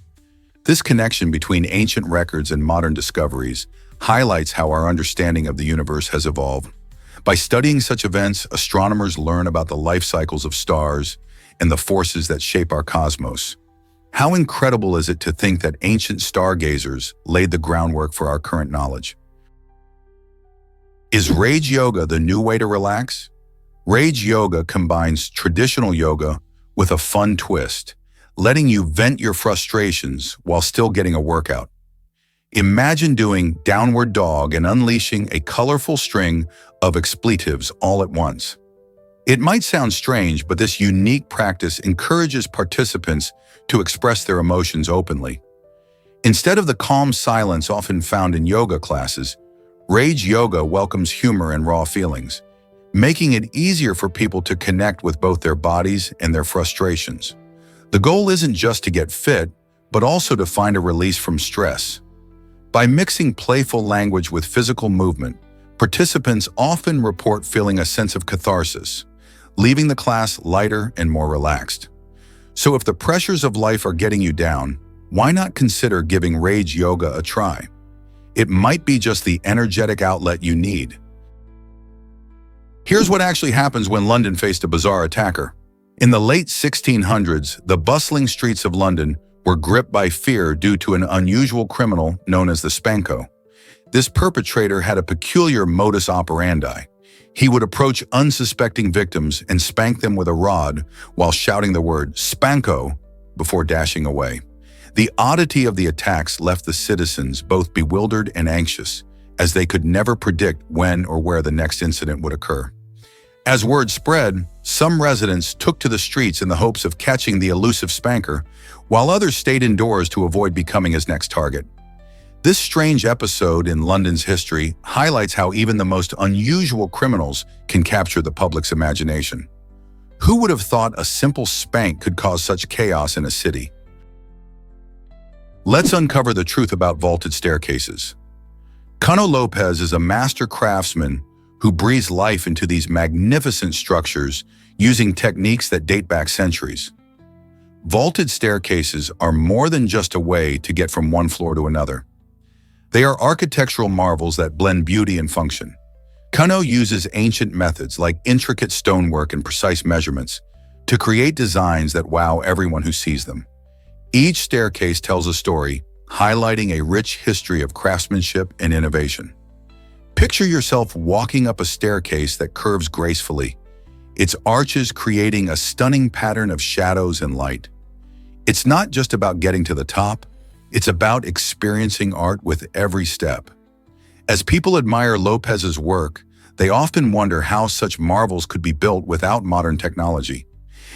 This connection between ancient records and modern discoveries highlights how our understanding of the universe has evolved. By studying such events, astronomers learn about the life cycles of stars and the forces that shape our cosmos. How incredible is it to think that ancient stargazers laid the groundwork for our current knowledge? Is Rage Yoga the new way to relax? Rage Yoga combines traditional yoga with a fun twist, letting you vent your frustrations while still getting a workout. Imagine doing downward dog and unleashing a colorful string of expletives all at once. It might sound strange, but this unique practice encourages participants to express their emotions openly. Instead of the calm silence often found in yoga classes, Rage Yoga welcomes humor and raw feelings, making it easier for people to connect with both their bodies and their frustrations. The goal isn't just to get fit, but also to find a release from stress. By mixing playful language with physical movement, participants often report feeling a sense of catharsis, leaving the class lighter and more relaxed. So if the pressures of life are getting you down, why not consider giving Rage Yoga a try? It might be just the energetic outlet you need. Here's what actually happens when London faced a bizarre attacker. In the late 1600s, the bustling streets of London were gripped by fear due to an unusual criminal known as the Spanko. This perpetrator had a peculiar modus operandi. He would approach unsuspecting victims and spank them with a rod while shouting the word "Spanko" before dashing away. The oddity of the attacks left the citizens both bewildered and anxious, as they could never predict when or where the next incident would occur. As word spread, some residents took to the streets in the hopes of catching the elusive spanker, while others stayed indoors to avoid becoming his next target. This strange episode in London's history highlights how even the most unusual criminals can capture the public's imagination. Who would have thought a simple spank could cause such chaos in a city? Let's uncover the truth about vaulted staircases. Cano Lopez is a master craftsman who breathes life into these magnificent structures using techniques that date back centuries. Vaulted staircases are more than just a way to get from one floor to another. They are architectural marvels that blend beauty and function. Cano uses ancient methods like intricate stonework and precise measurements to create designs that wow everyone who sees them. Each staircase tells a story, highlighting a rich history of craftsmanship and innovation. Picture yourself walking up a staircase that curves gracefully, its arches creating a stunning pattern of shadows and light. It's not just about getting to the top, it's about experiencing art with every step. As people admire Lopez's work, they often wonder how such marvels could be built without modern technology.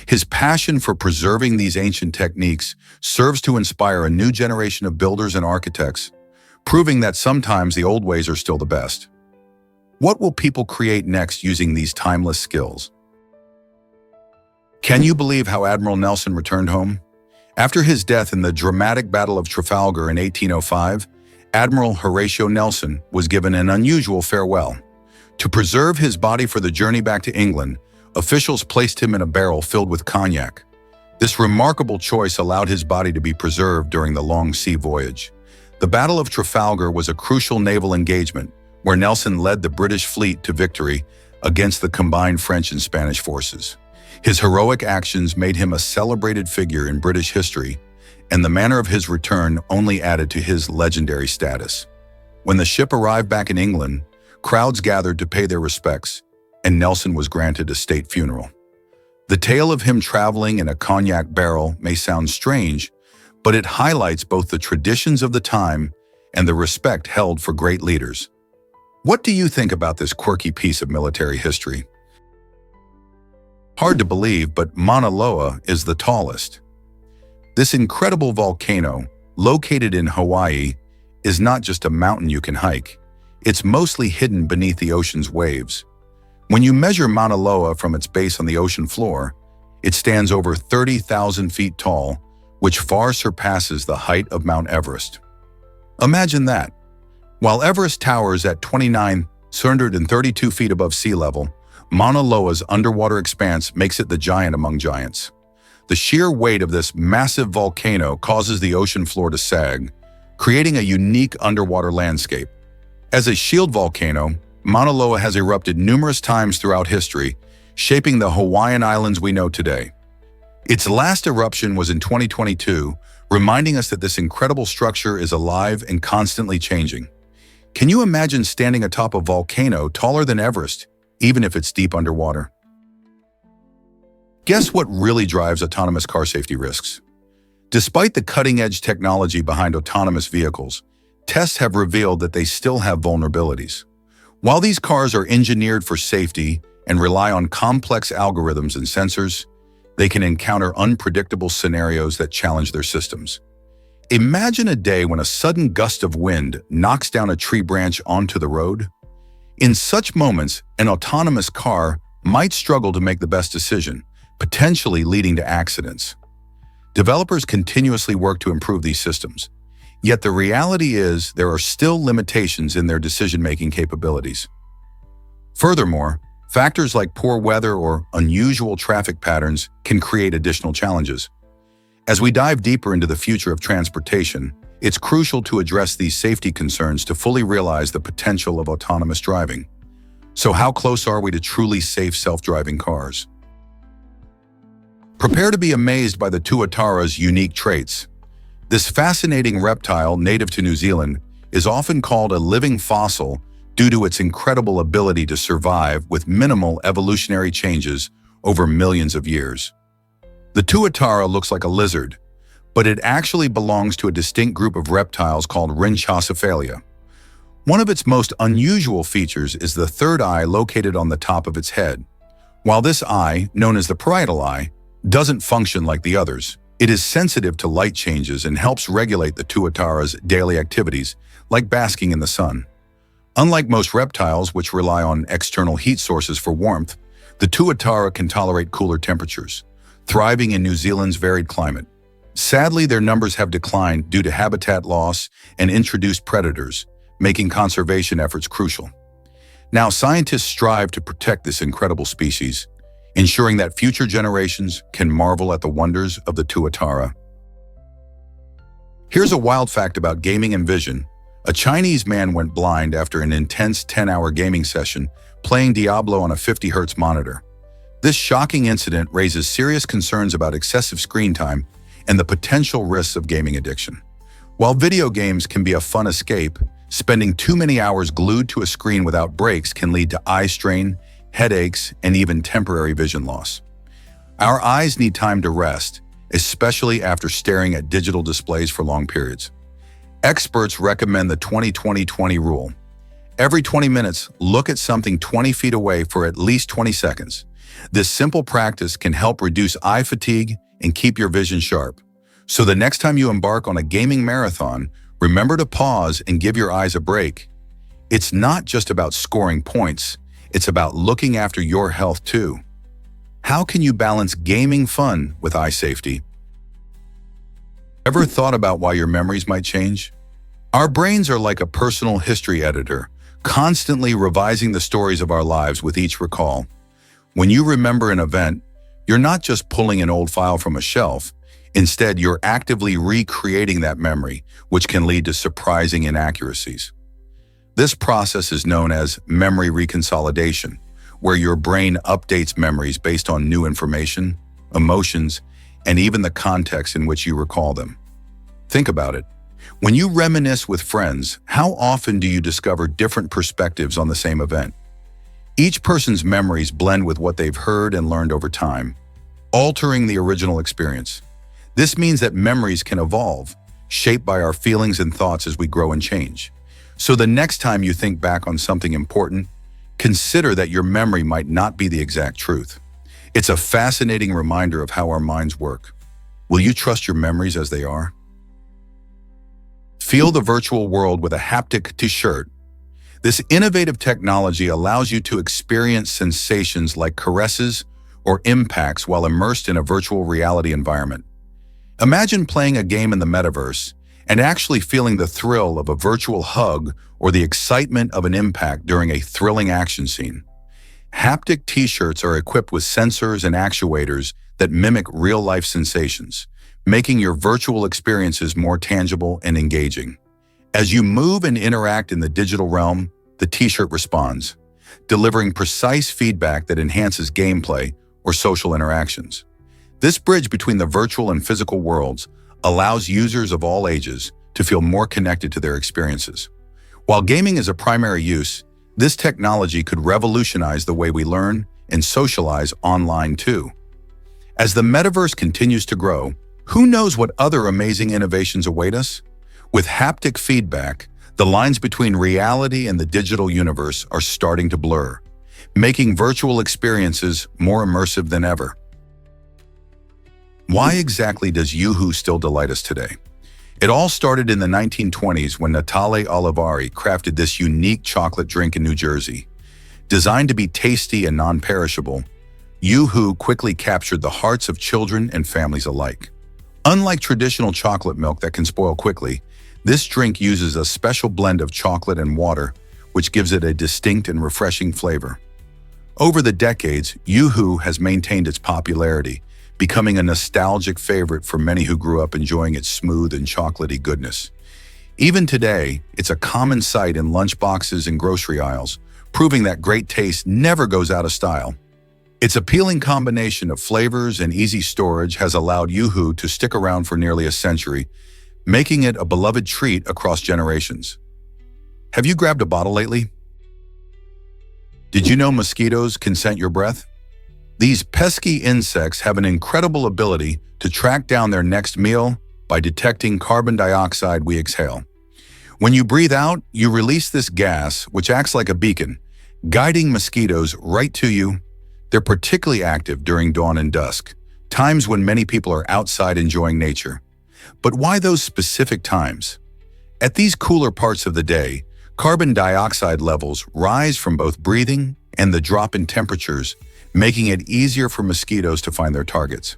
His passion for preserving these ancient techniques serves to inspire a new generation of builders and architects, proving that sometimes the old ways are still the best. What will people create next using these timeless skills? Can you believe how Admiral Nelson returned home? After his death in the dramatic Battle of Trafalgar in 1805, Admiral Horatio Nelson was given an unusual farewell. To preserve his body for the journey back to England, officials placed him in a barrel filled with cognac. This remarkable choice allowed his body to be preserved during the long sea voyage. The Battle of Trafalgar was a crucial naval engagement where Nelson led the British fleet to victory against the combined French and Spanish forces. His heroic actions made him a celebrated figure in British history, and the manner of his return only added to his legendary status. When the ship arrived back in England, crowds gathered to pay their respects, and Nelson was granted a state funeral. The tale of him traveling in a cognac barrel may sound strange, but it highlights both the traditions of the time and the respect held for great leaders. What do you think about this quirky piece of military history? Hard to believe, but Mauna Loa is the tallest. This incredible volcano, located in Hawaii, is not just a mountain you can hike. It's mostly hidden beneath the ocean's waves. When you measure Mauna Loa from its base on the ocean floor, it stands over 30,000 feet tall, which far surpasses the height of Mount Everest. Imagine that. While Everest towers at 2,932 feet above sea level, Mauna Loa's underwater expanse makes it the giant among giants. The sheer weight of this massive volcano causes the ocean floor to sag, creating a unique underwater landscape. As a shield volcano, Mauna Loa has erupted numerous times throughout history, shaping the Hawaiian Islands we know today. Its last eruption was in 2022, reminding us that this incredible structure is alive and constantly changing. Can you imagine standing atop a volcano taller than Everest, even if it's deep underwater? Guess what really drives autonomous car safety risks? Despite the cutting-edge technology behind autonomous vehicles, tests have revealed that they still have vulnerabilities. While these cars are engineered for safety and rely on complex algorithms and sensors, they can encounter unpredictable scenarios that challenge their systems. Imagine a day when a sudden gust of wind knocks down a tree branch onto the road. In such moments, an autonomous car might struggle to make the best decision, potentially leading to accidents. Developers continuously work to improve these systems, yet the reality is there are still limitations in their decision-making capabilities. Furthermore, factors like poor weather or unusual traffic patterns can create additional challenges. As we dive deeper into the future of transportation, it's crucial to address these safety concerns to fully realize the potential of autonomous driving. So how close are we to truly safe self-driving cars? Prepare to be amazed by the tuatara's unique traits. This fascinating reptile native to New Zealand is often called a living fossil due to its incredible ability to survive with minimal evolutionary changes over millions of years. The tuatara looks like a lizard, but it actually belongs to a distinct group of reptiles called Rhynchocephalia. One of its most unusual features is the third eye located on the top of its head. While this eye, known as the parietal eye, doesn't function like the others, it is sensitive to light changes and helps regulate the tuatara's daily activities, like basking in the sun. Unlike most reptiles, which rely on external heat sources for warmth, the tuatara can tolerate cooler temperatures, thriving in New Zealand's varied climate. Sadly, their numbers have declined due to habitat loss and introduced predators, making conservation efforts crucial. Now, scientists strive to protect this incredible species, ensuring that future generations can marvel at the wonders of the tuatara. Here's a wild fact about gaming and vision. A Chinese man went blind after an intense 10-hour gaming session playing Diablo on a 50 Hz monitor. This shocking incident raises serious concerns about excessive screen time and the potential risks of gaming addiction. While video games can be a fun escape, spending too many hours glued to a screen without breaks can lead to eye strain, headaches, and even temporary vision loss. Our eyes need time to rest, especially after staring at digital displays for long periods. Experts recommend the 20-20-20 rule. Every 20 minutes, look at something 20 feet away for at least 20 seconds. This simple practice can help reduce eye fatigue and keep your vision sharp. So the next time you embark on a gaming marathon, remember to pause and give your eyes a break. It's not just about scoring points, it's about looking after your health too. How can you balance gaming fun with eye safety? Ever thought about why your memories might change? Our brains are like a personal history editor, constantly revising the stories of our lives with each recall. When you remember an event, you're not just pulling an old file from a shelf. Instead, you're actively recreating that memory, which can lead to surprising inaccuracies. This process is known as memory reconsolidation, where your brain updates memories based on new information, emotions, and even the context in which you recall them. Think about it. When you reminisce with friends, how often do you discover different perspectives on the same event? Each person's memories blend with what they've heard and learned over time, altering the original experience. This means that memories can evolve, shaped by our feelings and thoughts as we grow and change. So the next time you think back on something important, consider that your memory might not be the exact truth. It's a fascinating reminder of how our minds work. Will you trust your memories as they are? Feel the virtual world with a haptic t-shirt. This innovative technology allows you to experience sensations like caresses or impacts while immersed in a virtual reality environment. Imagine playing a game in the metaverse and actually feeling the thrill of a virtual hug or the excitement of an impact during a thrilling action scene. Haptic t-shirts are equipped with sensors and actuators that mimic real-life sensations, making your virtual experiences more tangible and engaging. As you move and interact in the digital realm, the t-shirt responds, delivering precise feedback that enhances gameplay or social interactions. This bridge between the virtual and physical worlds allows users of all ages to feel more connected to their experiences. While gaming is a primary use, this technology could revolutionize the way we learn and socialize online too. As the metaverse continues to grow, who knows what other amazing innovations await us? With haptic feedback, the lines between reality and the digital universe are starting to blur, making virtual experiences more immersive than ever. Why exactly does Yoo-hoo still delight us today? It all started in the 1920s when Natale Olivari crafted this unique chocolate drink in New Jersey. Designed to be tasty and non-perishable, Yoo-hoo quickly captured the hearts of children and families alike. Unlike traditional chocolate milk that can spoil quickly, this drink uses a special blend of chocolate and water, which gives it a distinct and refreshing flavor. Over the decades, Yoo-hoo has maintained its popularity, becoming a nostalgic favorite for many who grew up enjoying its smooth and chocolatey goodness. Even today, it's a common sight in lunchboxes and grocery aisles, proving that great taste never goes out of style. Its appealing combination of flavors and easy storage has allowed Yoo-hoo to stick around for nearly a century, making it a beloved treat across generations. Have you grabbed a bottle lately? Did you know mosquitoes can scent your breath? These pesky insects have an incredible ability to track down their next meal by detecting carbon dioxide we exhale. When you breathe out, you release this gas, which acts like a beacon, guiding mosquitoes right to you. They're particularly active during dawn and dusk, times when many people are outside enjoying nature. But why those specific times? At these cooler parts of the day, carbon dioxide levels rise from both breathing and the drop in temperatures, making it easier for mosquitoes to find their targets.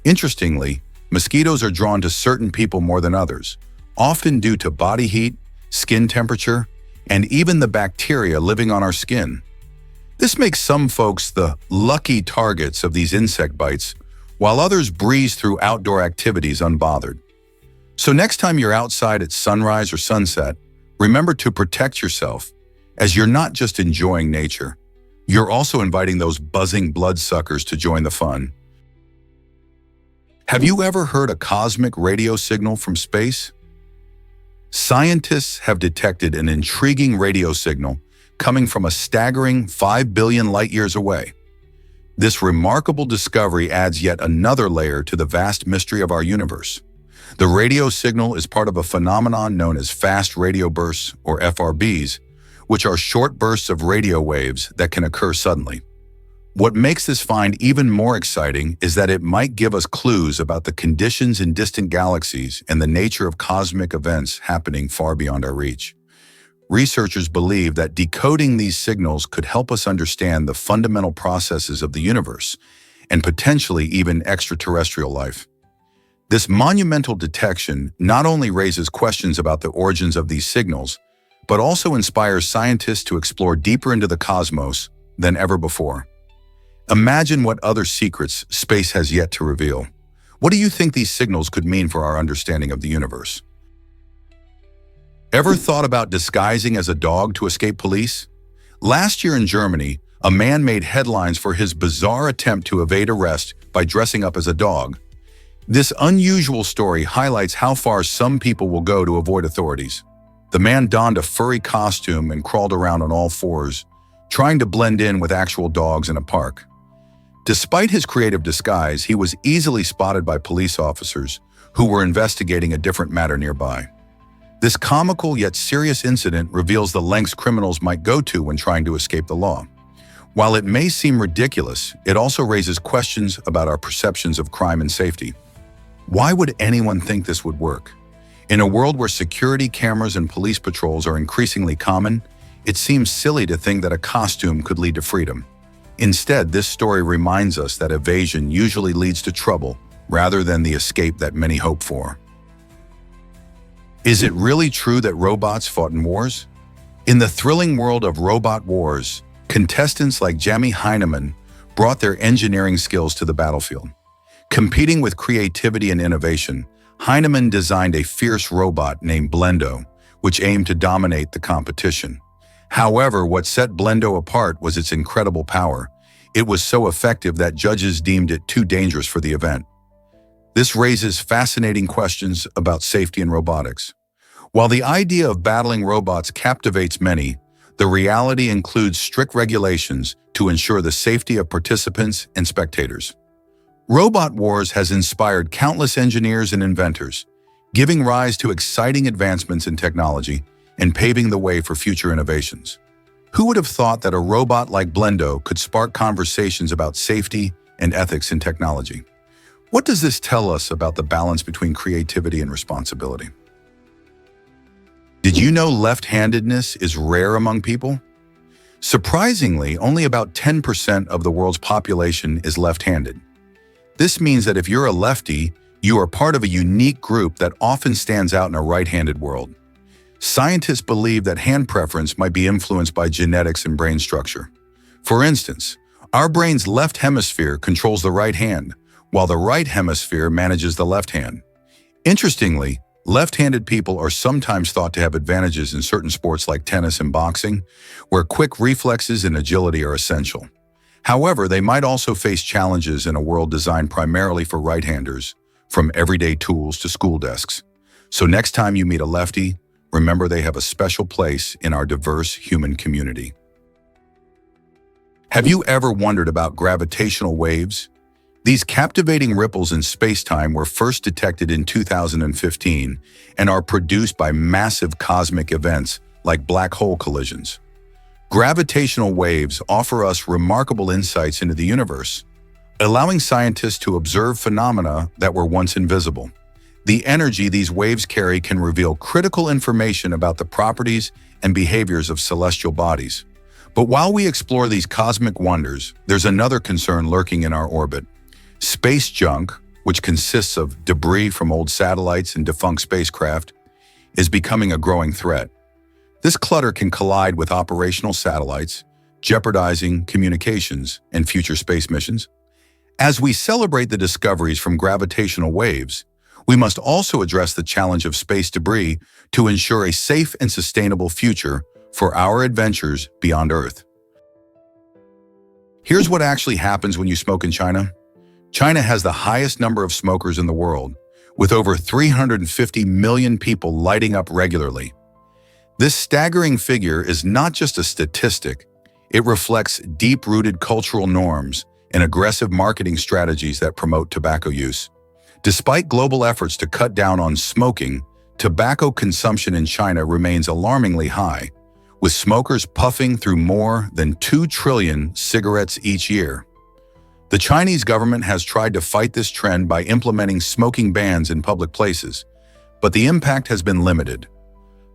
Interestingly, mosquitoes are drawn to certain people more than others, often due to body heat, skin temperature, and even the bacteria living on our skin. This makes some folks the lucky targets of these insect bites, while others breeze through outdoor activities unbothered. So next time you're outside at sunrise or sunset, remember to protect yourself, as you're not just enjoying nature, you're also inviting those buzzing bloodsuckers to join the fun. Have you ever heard a cosmic radio signal from space? Scientists have detected an intriguing radio signal coming from a staggering 5 billion light-years away. This remarkable discovery adds yet another layer to the vast mystery of our universe. The radio signal is part of a phenomenon known as fast radio bursts, or FRBs, which are short bursts of radio waves that can occur suddenly. What makes this find even more exciting is that it might give us clues about the conditions in distant galaxies and the nature of cosmic events happening far beyond our reach. Researchers believe that decoding these signals could help us understand the fundamental processes of the universe and potentially even extraterrestrial life. This monumental detection not only raises questions about the origins of these signals, but also inspires scientists to explore deeper into the cosmos than ever before. Imagine what other secrets space has yet to reveal. What do you think these signals could mean for our understanding of the universe? Ever thought about disguising as a dog to escape police? Last year in Germany, a man made headlines for his bizarre attempt to evade arrest by dressing up as a dog. This unusual story highlights how far some people will go to avoid authorities. The man donned a furry costume and crawled around on all fours, trying to blend in with actual dogs in a park. Despite his creative disguise, he was easily spotted by police officers who were investigating a different matter nearby. This comical yet serious incident reveals the lengths criminals might go to when trying to escape the law. While it may seem ridiculous, it also raises questions about our perceptions of crime and safety. Why would anyone think this would work? In a world where security cameras and police patrols are increasingly common, it seems silly to think that a costume could lead to freedom. Instead, this story reminds us that evasion usually leads to trouble rather than the escape that many hope for. Is it really true that robots fought in wars? In the thrilling world of robot wars, contestants like Jamie Heinemann brought their engineering skills to the battlefield. Competing with creativity and innovation, Heinemann designed a fierce robot named Blendo, which aimed to dominate the competition. However, what set Blendo apart was its incredible power. It was so effective that judges deemed it too dangerous for the event. This raises fascinating questions about safety in robotics. While the idea of battling robots captivates many, the reality includes strict regulations to ensure the safety of participants and spectators. Robot Wars has inspired countless engineers and inventors, giving rise to exciting advancements in technology and paving the way for future innovations. Who would have thought that a robot like Blendo could spark conversations about safety and ethics in technology? What does this tell us about the balance between creativity and responsibility? Did you know left-handedness is rare among people? Surprisingly, only about 10% of the world's population is left-handed. This means that if you're a lefty, you are part of a unique group that often stands out in a right-handed world. Scientists believe that hand preference might be influenced by genetics and brain structure. For instance, our brain's left hemisphere controls the right hand, while the right hemisphere manages the left hand. Interestingly, left-handed people are sometimes thought to have advantages in certain sports like tennis and boxing, where quick reflexes and agility are essential. However, they might also face challenges in a world designed primarily for right-handers, from everyday tools to school desks. So next time you meet a lefty, remember they have a special place in our diverse human community. Have you ever wondered about gravitational waves? These captivating ripples in space-time were first detected in 2015 and are produced by massive cosmic events like black hole collisions. Gravitational waves offer us remarkable insights into the universe, allowing scientists to observe phenomena that were once invisible. The energy these waves carry can reveal critical information about the properties and behaviors of celestial bodies. But while we explore these cosmic wonders, there's another concern lurking in our orbit. Space junk, which consists of debris from old satellites and defunct spacecraft, is becoming a growing threat. This clutter can collide with operational satellites, jeopardizing communications and future space missions. As we celebrate the discoveries from gravitational waves, we must also address the challenge of space debris to ensure a safe and sustainable future for our adventures beyond Earth. Here's what actually happens when you smoke in China. China has the highest number of smokers in the world, with over 350 million people lighting up regularly. This staggering figure is not just a statistic, it reflects deep-rooted cultural norms and aggressive marketing strategies that promote tobacco use. Despite global efforts to cut down on smoking, tobacco consumption in China remains alarmingly high, with smokers puffing through more than 2 trillion cigarettes each year. The Chinese government has tried to fight this trend by implementing smoking bans in public places, but the impact has been limited.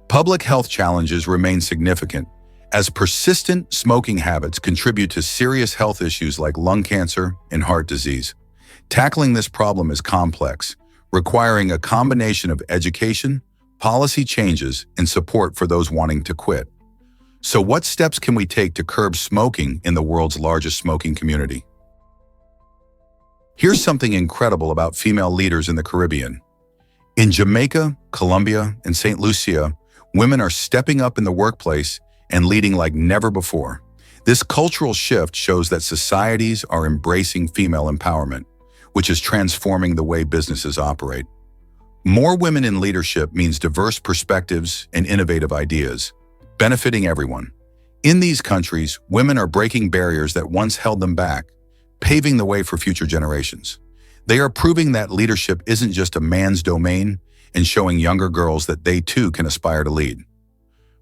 Public health challenges remain significant, as persistent smoking habits contribute to serious health issues like lung cancer and heart disease. Tackling this problem is complex, requiring a combination of education, policy changes, and support for those wanting to quit. So what steps can we take to curb smoking in the world's largest smoking community? Here's something incredible about female leaders in the Caribbean. In Jamaica, Colombia, and St. Lucia, women are stepping up in the workplace and leading like never before. This cultural shift shows that societies are embracing female empowerment, which is transforming the way businesses operate. More women in leadership means diverse perspectives and innovative ideas, benefiting everyone. In these countries, women are breaking barriers that once held them back, paving the way for future generations. They are proving that leadership isn't just a man's domain and showing younger girls that they too can aspire to lead.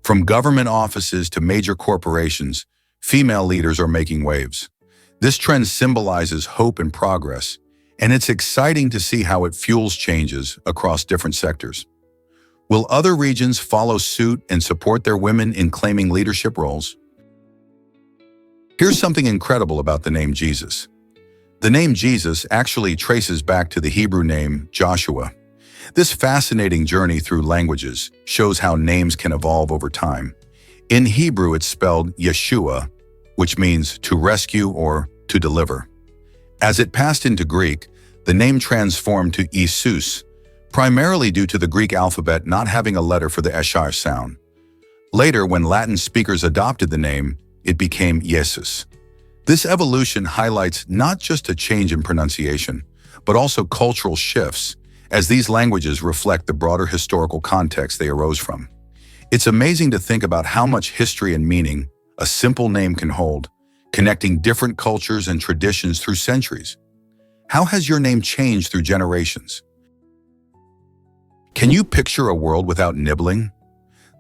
From government offices to major corporations, female leaders are making waves. This trend symbolizes hope and progress, and it's exciting to see how it fuels changes across different sectors. Will other regions follow suit and support their women in claiming leadership roles? Here's something incredible about the name Jesus. The name Jesus actually traces back to the Hebrew name Joshua. This fascinating journey through languages shows how names can evolve over time. In Hebrew, it's spelled Yeshua, which means to rescue or to deliver. As it passed into Greek, the name transformed to Isus, primarily due to the Greek alphabet not having a letter for the sh sound. Later, when Latin speakers adopted the name, it became Jesus. This evolution highlights not just a change in pronunciation, but also cultural shifts, as these languages reflect the broader historical context they arose from. It's amazing to think about how much history and meaning a simple name can hold, connecting different cultures and traditions through centuries. How has your name changed through generations? Can you picture a world without nibbling?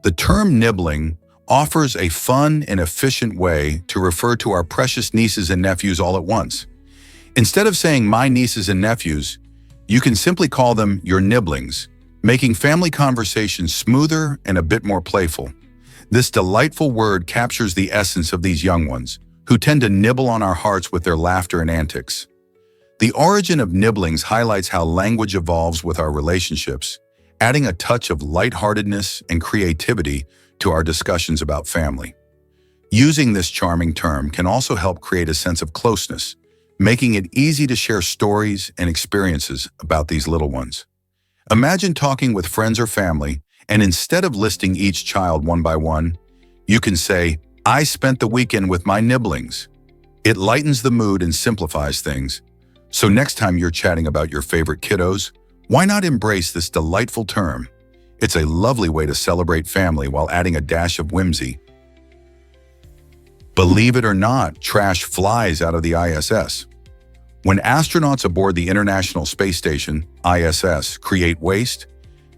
The term nibbling offers a fun and efficient way to refer to our precious nieces and nephews all at once. Instead of saying my nieces and nephews, you can simply call them your nibblings, making family conversations smoother and a bit more playful. This delightful word captures the essence of these young ones, who tend to nibble on our hearts with their laughter and antics. The origin of nibblings highlights how language evolves with our relationships, adding a touch of lightheartedness and creativity to our discussions about family. Using this charming term can also help create a sense of closeness, making it easy to share stories and experiences about these little ones. Imagine talking with friends or family, and instead of listing each child one by one, you can say, I spent the weekend with my nibblings. It lightens the mood and simplifies things. So next time you're chatting about your favorite kiddos, why not embrace this delightful term? It's a lovely way to celebrate family while adding a dash of whimsy. Believe it or not, trash flies out of the ISS. When astronauts aboard the International Space Station, ISS, create waste,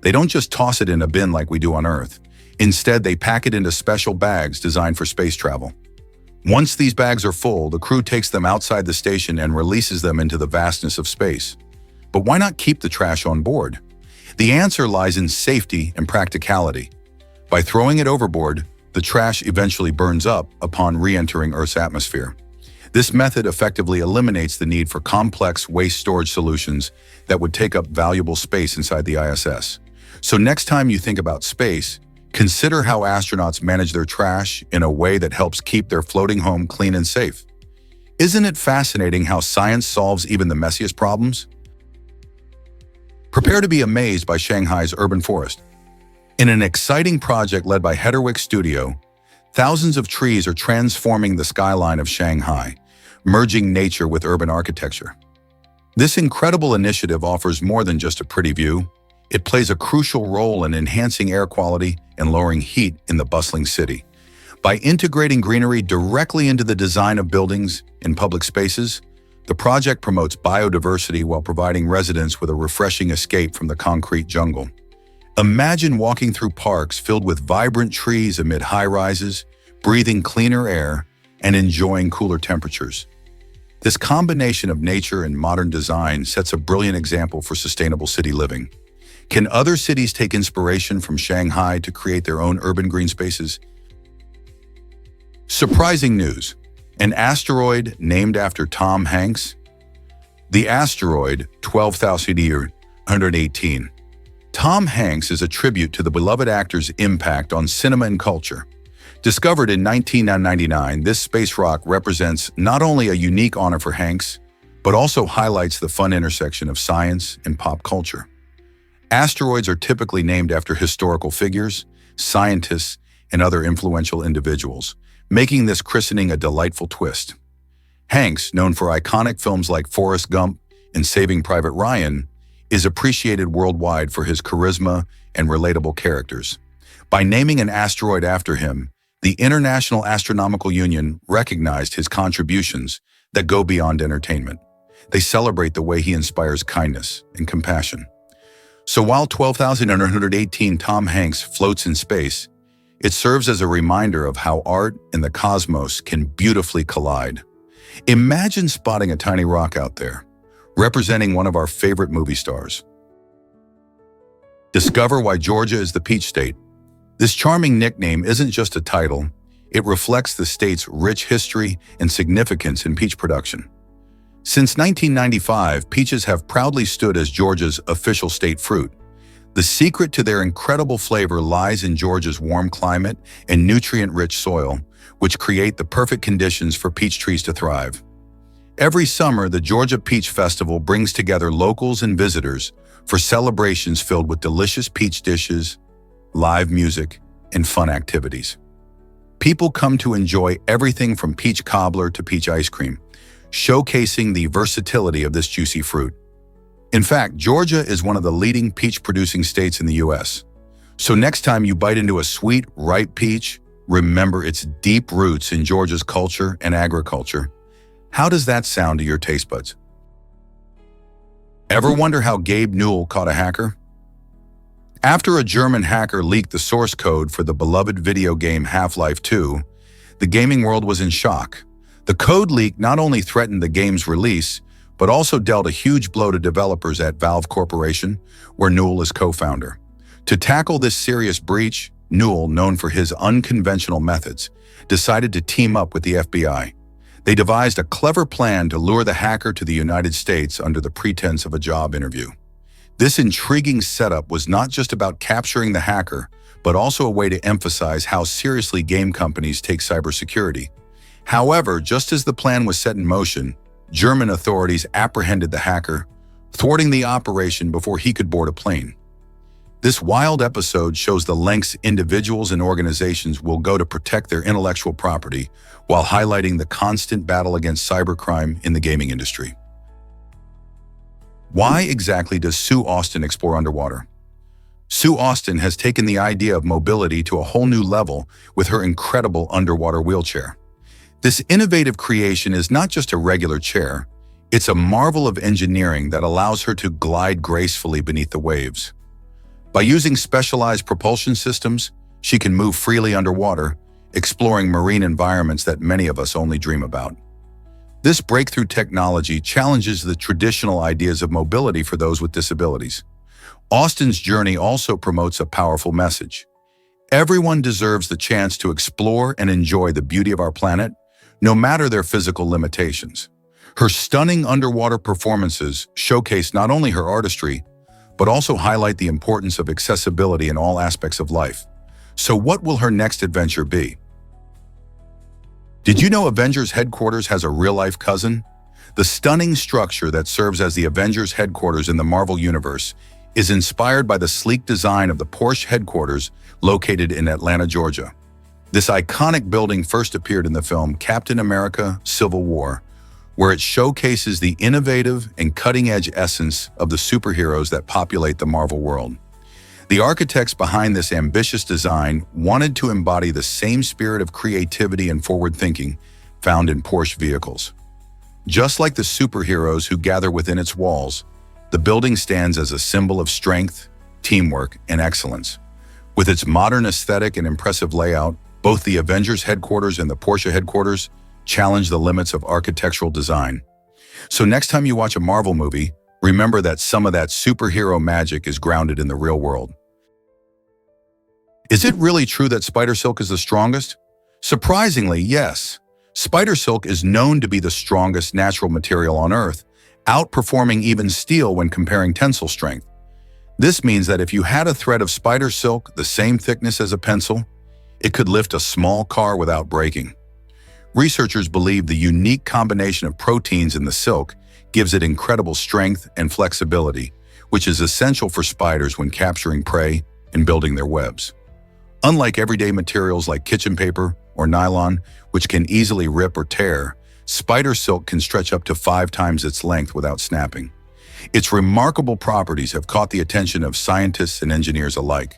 they don't just toss it in a bin like we do on Earth. Instead, they pack it into special bags designed for space travel. Once these bags are full, the crew takes them outside the station and releases them into the vastness of space. But why not keep the trash on board? The answer lies in safety and practicality. By throwing it overboard, the trash eventually burns up upon re-entering Earth's atmosphere. This method effectively eliminates the need for complex waste storage solutions that would take up valuable space inside the ISS. So next time you think about space, consider how astronauts manage their trash in a way that helps keep their floating home clean and safe. Isn't it fascinating how science solves even the messiest problems? Prepare to be amazed by Shanghai's urban forest. In an exciting project led by Hedderwick Studio, thousands of trees are transforming the skyline of Shanghai, merging nature with urban architecture. This incredible initiative offers more than just a pretty view. It plays a crucial role in enhancing air quality and lowering heat in the bustling city. By integrating greenery directly into the design of buildings and public spaces, the project promotes biodiversity while providing residents with a refreshing escape from the concrete jungle. Imagine walking through parks filled with vibrant trees amid high-rises, breathing cleaner air, and enjoying cooler temperatures. This combination of nature and modern design sets a brilliant example for sustainable city living. Can other cities take inspiration from Shanghai to create their own urban green spaces? Surprising news. An asteroid named after Tom Hanks? The asteroid 12,118. Tom Hanks is a tribute to the beloved actor's impact on cinema and culture. Discovered in 1999, this space rock represents not only a unique honor for Hanks, but also highlights the fun intersection of science and pop culture. Asteroids are typically named after historical figures, scientists, and other influential individuals, making this christening a delightful twist. Hanks, known for iconic films like Forrest Gump and Saving Private Ryan, is appreciated worldwide for his charisma and relatable characters. By naming an asteroid after him, the International Astronomical Union recognized his contributions that go beyond entertainment. They celebrate the way he inspires kindness and compassion. So while 12,118 Tom Hanks floats in space, it serves as a reminder of how art and the cosmos can beautifully collide. Imagine spotting a tiny rock out there, representing one of our favorite movie stars. Discover why Georgia is the peach state. This charming nickname isn't just a title, it reflects the state's rich history and significance in peach production. Since 1995, peaches have proudly stood as Georgia's official state fruit. The secret to their incredible flavor lies in Georgia's warm climate and nutrient-rich soil, which create the perfect conditions for peach trees to thrive. Every summer, the Georgia Peach Festival brings together locals and visitors for celebrations filled with delicious peach dishes, live music, and fun activities. People come to enjoy everything from peach cobbler to peach ice cream, showcasing the versatility of this juicy fruit. In fact, Georgia is one of the leading peach-producing states in the U.S. So next time you bite into a sweet, ripe peach, remember its deep roots in Georgia's culture and agriculture. How does that sound to your taste buds? Ever wonder how Gabe Newell caught a hacker? After a German hacker leaked the source code for the beloved video game Half-Life 2, the gaming world was in shock. The code leak not only threatened the game's release, but also dealt a huge blow to developers at Valve Corporation, where Newell is co-founder. To tackle this serious breach, Newell, known for his unconventional methods, decided to team up with the FBI. They devised a clever plan to lure the hacker to the United States under the pretense of a job interview. This intriguing setup was not just about capturing the hacker, but also a way to emphasize how seriously game companies take cybersecurity. However, just as the plan was set in motion, German authorities apprehended the hacker, thwarting the operation before he could board a plane. This wild episode shows the lengths individuals and organizations will go to protect their intellectual property while highlighting the constant battle against cybercrime in the gaming industry. Why exactly does Sue Austin explore underwater? Sue Austin has taken the idea of mobility to a whole new level with her incredible underwater wheelchair. This innovative creation is not just a regular chair, it's a marvel of engineering that allows her to glide gracefully beneath the waves. By using specialized propulsion systems, she can move freely underwater, exploring marine environments that many of us only dream about. This breakthrough technology challenges the traditional ideas of mobility for those with disabilities. Austin's journey also promotes a powerful message. Everyone deserves the chance to explore and enjoy the beauty of our planet, no matter their physical limitations. Her stunning underwater performances showcase not only her artistry, but also highlight the importance of accessibility in all aspects of life. So what will her next adventure be? Did you know Avengers headquarters has a real-life cousin? The stunning structure that serves as the Avengers headquarters in the Marvel Universe is inspired by the sleek design of the Porsche headquarters located in Atlanta, Georgia. This iconic building first appeared in the film Captain America: Civil War, where it showcases the innovative and cutting-edge essence of the superheroes that populate the Marvel world. The architects behind this ambitious design wanted to embody the same spirit of creativity and forward-thinking found in Porsche vehicles. Just like the superheroes who gather within its walls, the building stands as a symbol of strength, teamwork, and excellence. With its modern aesthetic and impressive layout, both the Avengers headquarters and the Porsche headquarters challenge the limits of architectural design. So next time you watch a Marvel movie, remember that some of that superhero magic is grounded in the real world. Is it really true that spider silk is the strongest? Surprisingly, yes. Spider silk is known to be the strongest natural material on Earth, outperforming even steel when comparing tensile strength. This means that if you had a thread of spider silk the same thickness as a pencil, it could lift a small car without breaking. Researchers believe the unique combination of proteins in the silk gives it incredible strength and flexibility, which is essential for spiders when capturing prey and building their webs. Unlike everyday materials like kitchen paper or nylon, which can easily rip or tear, spider silk can stretch up to 5 times its length without snapping. Its remarkable properties have caught the attention of scientists and engineers alike,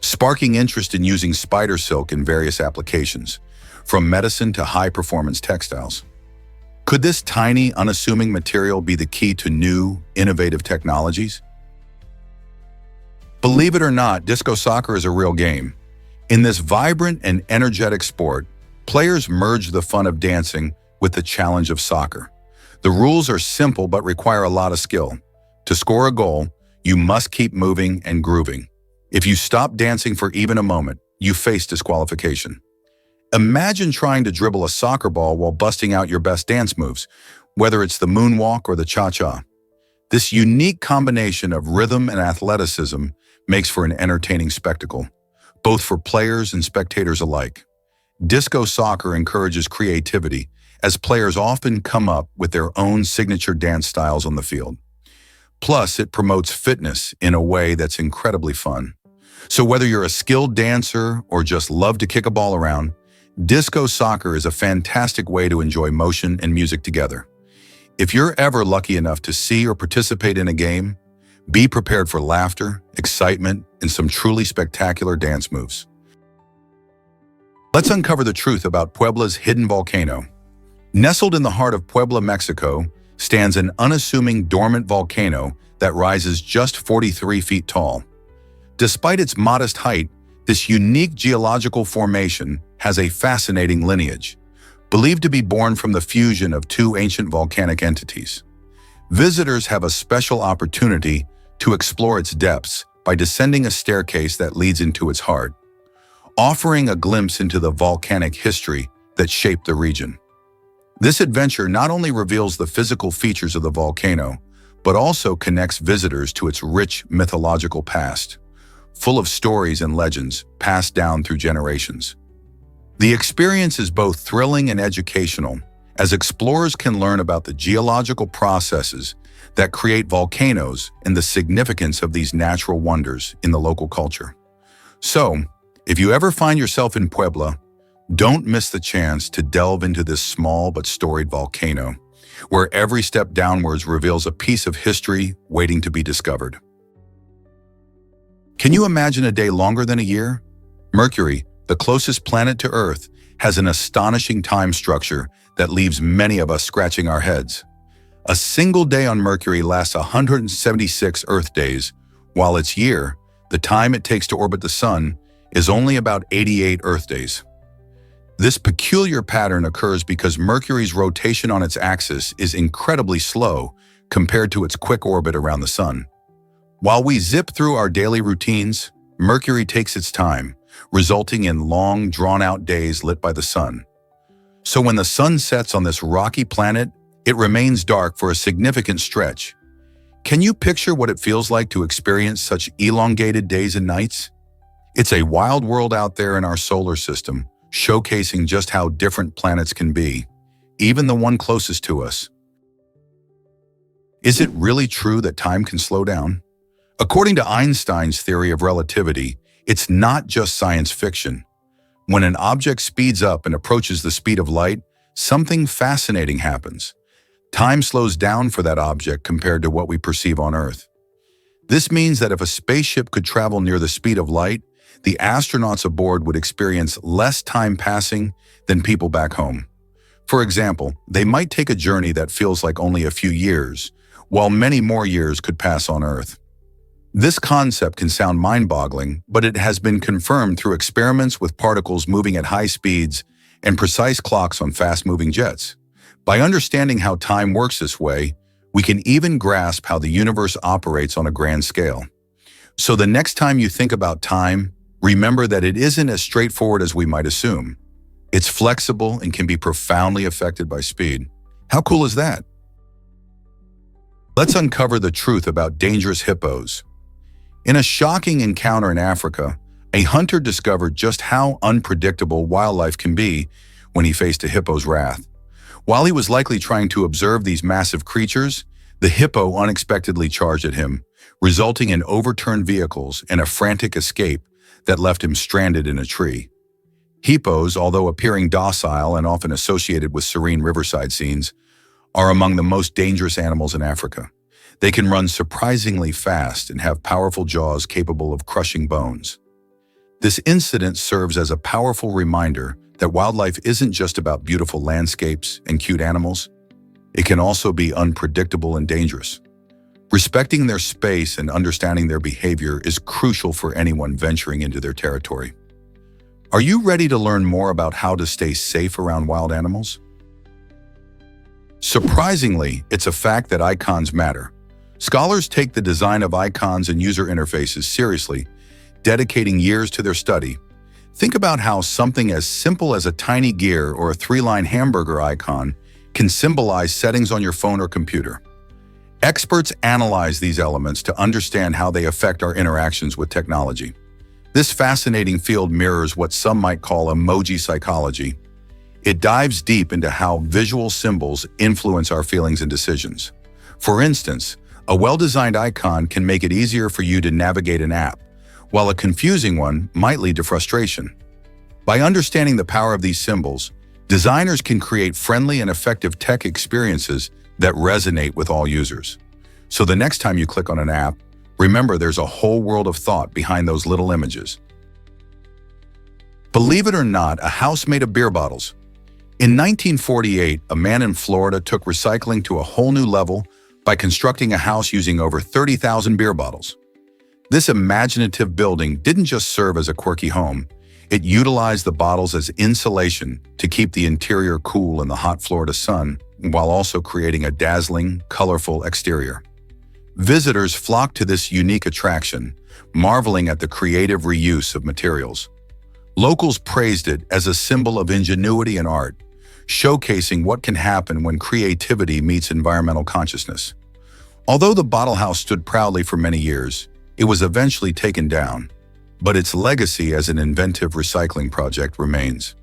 sparking interest in using spider silk in various applications, from medicine to high-performance textiles. Could this tiny, unassuming material be the key to new, innovative technologies? Believe it or not, disco soccer is a real game. In this vibrant and energetic sport, players merge the fun of dancing with the challenge of soccer. The rules are simple but require a lot of skill. To score a goal, you must keep moving and grooving. If you stop dancing for even a moment, you face disqualification. Imagine trying to dribble a soccer ball while busting out your best dance moves, whether it's the moonwalk or the cha-cha. This unique combination of rhythm and athleticism makes for an entertaining spectacle, both for players and spectators alike. Disco soccer encourages creativity, as players often come up with their own signature dance styles on the field. Plus, it promotes fitness in a way that's incredibly fun. So whether you're a skilled dancer or just love to kick a ball around, disco soccer is a fantastic way to enjoy motion and music together. If you're ever lucky enough to see or participate in a game, be prepared for laughter, excitement, and some truly spectacular dance moves. Let's uncover the truth about Puebla's hidden volcano. Nestled in the heart of Puebla, Mexico, stands an unassuming dormant volcano that rises just 43 feet tall. Despite its modest height, this unique geological formation has a fascinating lineage, believed to be born from the fusion of 2 ancient volcanic entities. Visitors have a special opportunity to explore its depths by descending a staircase that leads into its heart, offering a glimpse into the volcanic history that shaped the region. This adventure not only reveals the physical features of the volcano, but also connects visitors to its rich mythological past, full of stories and legends passed down through generations. The experience is both thrilling and educational, as explorers can learn about the geological processes that create volcanoes and the significance of these natural wonders in the local culture. So, if you ever find yourself in Puebla, don't miss the chance to delve into this small but storied volcano, where every step downwards reveals a piece of history waiting to be discovered. Can you imagine a day longer than a year? Mercury, the closest planet to Earth, has an astonishing time structure that leaves many of us scratching our heads. A single day on Mercury lasts 176 Earth days, while its year, the time it takes to orbit the Sun, is only about 88 Earth days. This peculiar pattern occurs because Mercury's rotation on its axis is incredibly slow compared to its quick orbit around the Sun. While we zip through our daily routines, Mercury takes its time, resulting in long, drawn-out days lit by the Sun. So when the Sun sets on this rocky planet, it remains dark for a significant stretch. Can you picture what it feels like to experience such elongated days and nights? It's a wild world out there in our solar system, showcasing just how different planets can be, even the one closest to us. Is it really true that time can slow down? According to Einstein's theory of relativity, it's not just science fiction. When an object speeds up and approaches the speed of light, something fascinating happens. Time slows down for that object compared to what we perceive on Earth. This means that if a spaceship could travel near the speed of light, the astronauts aboard would experience less time passing than people back home. For example, they might take a journey that feels like only a few years, while many more years could pass on Earth. This concept can sound mind-boggling, but it has been confirmed through experiments with particles moving at high speeds and precise clocks on fast-moving jets. By understanding how time works this way, we can even grasp how the universe operates on a grand scale. So the next time you think about time, remember that it isn't as straightforward as we might assume. It's flexible and can be profoundly affected by speed. How cool is that? Let's uncover the truth about dangerous hippos. In a shocking encounter in Africa, a hunter discovered just how unpredictable wildlife can be when he faced a hippo's wrath. While he was likely trying to observe these massive creatures, the hippo unexpectedly charged at him, resulting in overturned vehicles and a frantic escape that left him stranded in a tree. Hippos, although appearing docile and often associated with serene riverside scenes, are among the most dangerous animals in Africa. They can run surprisingly fast and have powerful jaws capable of crushing bones. This incident serves as a powerful reminder that wildlife isn't just about beautiful landscapes and cute animals. It can also be unpredictable and dangerous. Respecting their space and understanding their behavior is crucial for anyone venturing into their territory. Are you ready to learn more about how to stay safe around wild animals? Surprisingly, it's a fact that icons matter. Scholars take the design of icons and user interfaces seriously, dedicating years to their study. Think about how something as simple as a tiny gear or a three-line hamburger icon can symbolize settings on your phone or computer. Experts analyze these elements to understand how they affect our interactions with technology. This fascinating field mirrors what some might call emoji psychology. It dives deep into how visual symbols influence our feelings and decisions. For instance, a well-designed icon can make it easier for you to navigate an app, while a confusing one might lead to frustration. By understanding the power of these symbols, designers can create friendly and effective tech experiences that resonate with all users. So the next time you click on an app, remember there's a whole world of thought behind those little images. Believe it or not, a house made of beer bottles. In 1948, a man in Florida took recycling to a whole new level by constructing a house using over 30,000 beer bottles. This imaginative building didn't just serve as a quirky home, it utilized the bottles as insulation to keep the interior cool in the hot Florida sun, while also creating a dazzling, colorful exterior. Visitors flocked to this unique attraction, marveling at the creative reuse of materials. Locals praised it as a symbol of ingenuity and art, showcasing what can happen when creativity meets environmental consciousness. Although the bottle house stood proudly for many years, it was eventually taken down, but its legacy as an inventive recycling project remains.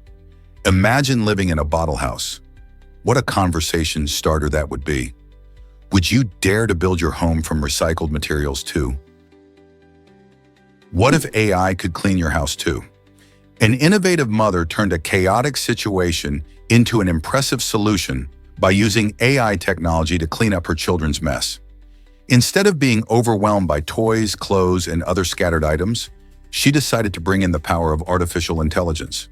Imagine living in a bottle house. What a conversation starter that would be. Would you dare to build your home from recycled materials too? What if AI could clean your house too? An innovative mother turned a chaotic situation into an impressive solution by using AI technology to clean up her children's mess. Instead of being overwhelmed by toys, clothes, and other scattered items, she decided to bring in the power of artificial intelligence.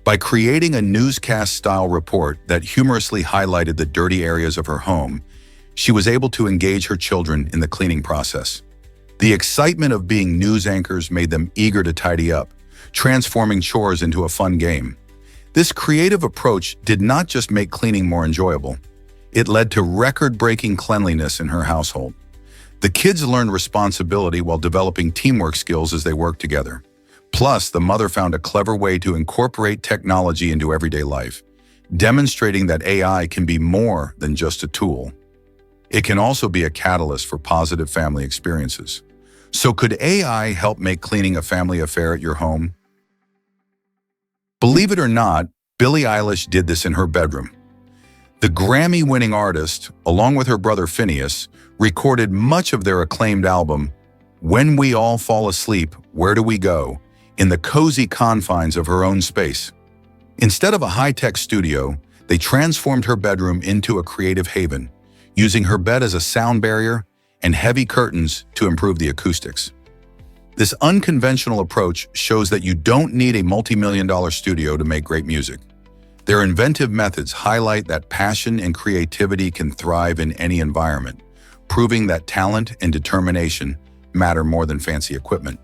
By creating a newscast-style report that humorously highlighted the dirty areas of her home, she was able to engage her children in the cleaning process. The excitement of being news anchors made them eager to tidy up, transforming chores into a fun game. This creative approach did not just make cleaning more enjoyable, it led to record-breaking cleanliness in her household. The kids learned responsibility while developing teamwork skills as they worked together. Plus, the mother found a clever way to incorporate technology into everyday life, demonstrating that AI can be more than just a tool. It can also be a catalyst for positive family experiences. So could AI help make cleaning a family affair at your home? Believe it or not, Billie Eilish did this in her bedroom. The Grammy-winning artist, along with her brother Phineas, recorded much of their acclaimed album, When We All Fall Asleep, Where Do We Go?, in the cozy confines of her own space. Instead of a high-tech studio, they transformed her bedroom into a creative haven, using her bed as a sound barrier and heavy curtains to improve the acoustics. This unconventional approach shows that you don't need a multi-million-dollar studio to make great music. Their inventive methods highlight that passion and creativity can thrive in any environment, proving that talent and determination matter more than fancy equipment.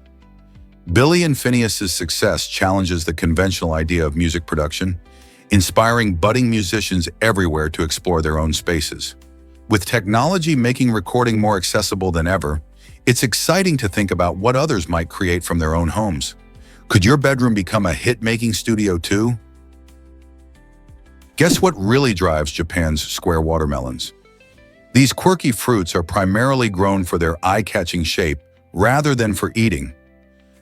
Billy and Phineas's success challenges the conventional idea of music production, inspiring budding musicians everywhere to explore their own spaces. With technology making recording more accessible than ever, it's exciting to think about what others might create from their own homes. Could your bedroom become a hit-making studio too? Guess what really drives Japan's square watermelons? These quirky fruits are primarily grown for their eye-catching shape rather than for eating.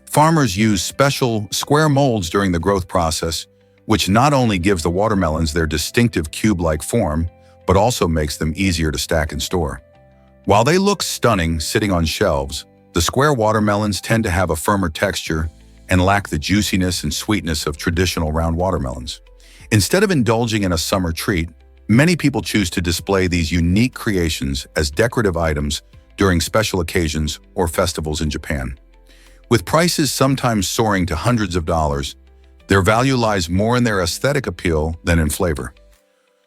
Farmers use special square molds during the growth process, which not only gives the watermelons their distinctive cube-like form, but also makes them easier to stack and store. While they look stunning sitting on shelves, the square watermelons tend to have a firmer texture and lack the juiciness and sweetness of traditional round watermelons. Instead of indulging in a summer treat, many people choose to display these unique creations as decorative items during special occasions or festivals in Japan. With prices sometimes soaring to hundreds of dollars, their value lies more in their aesthetic appeal than in flavor.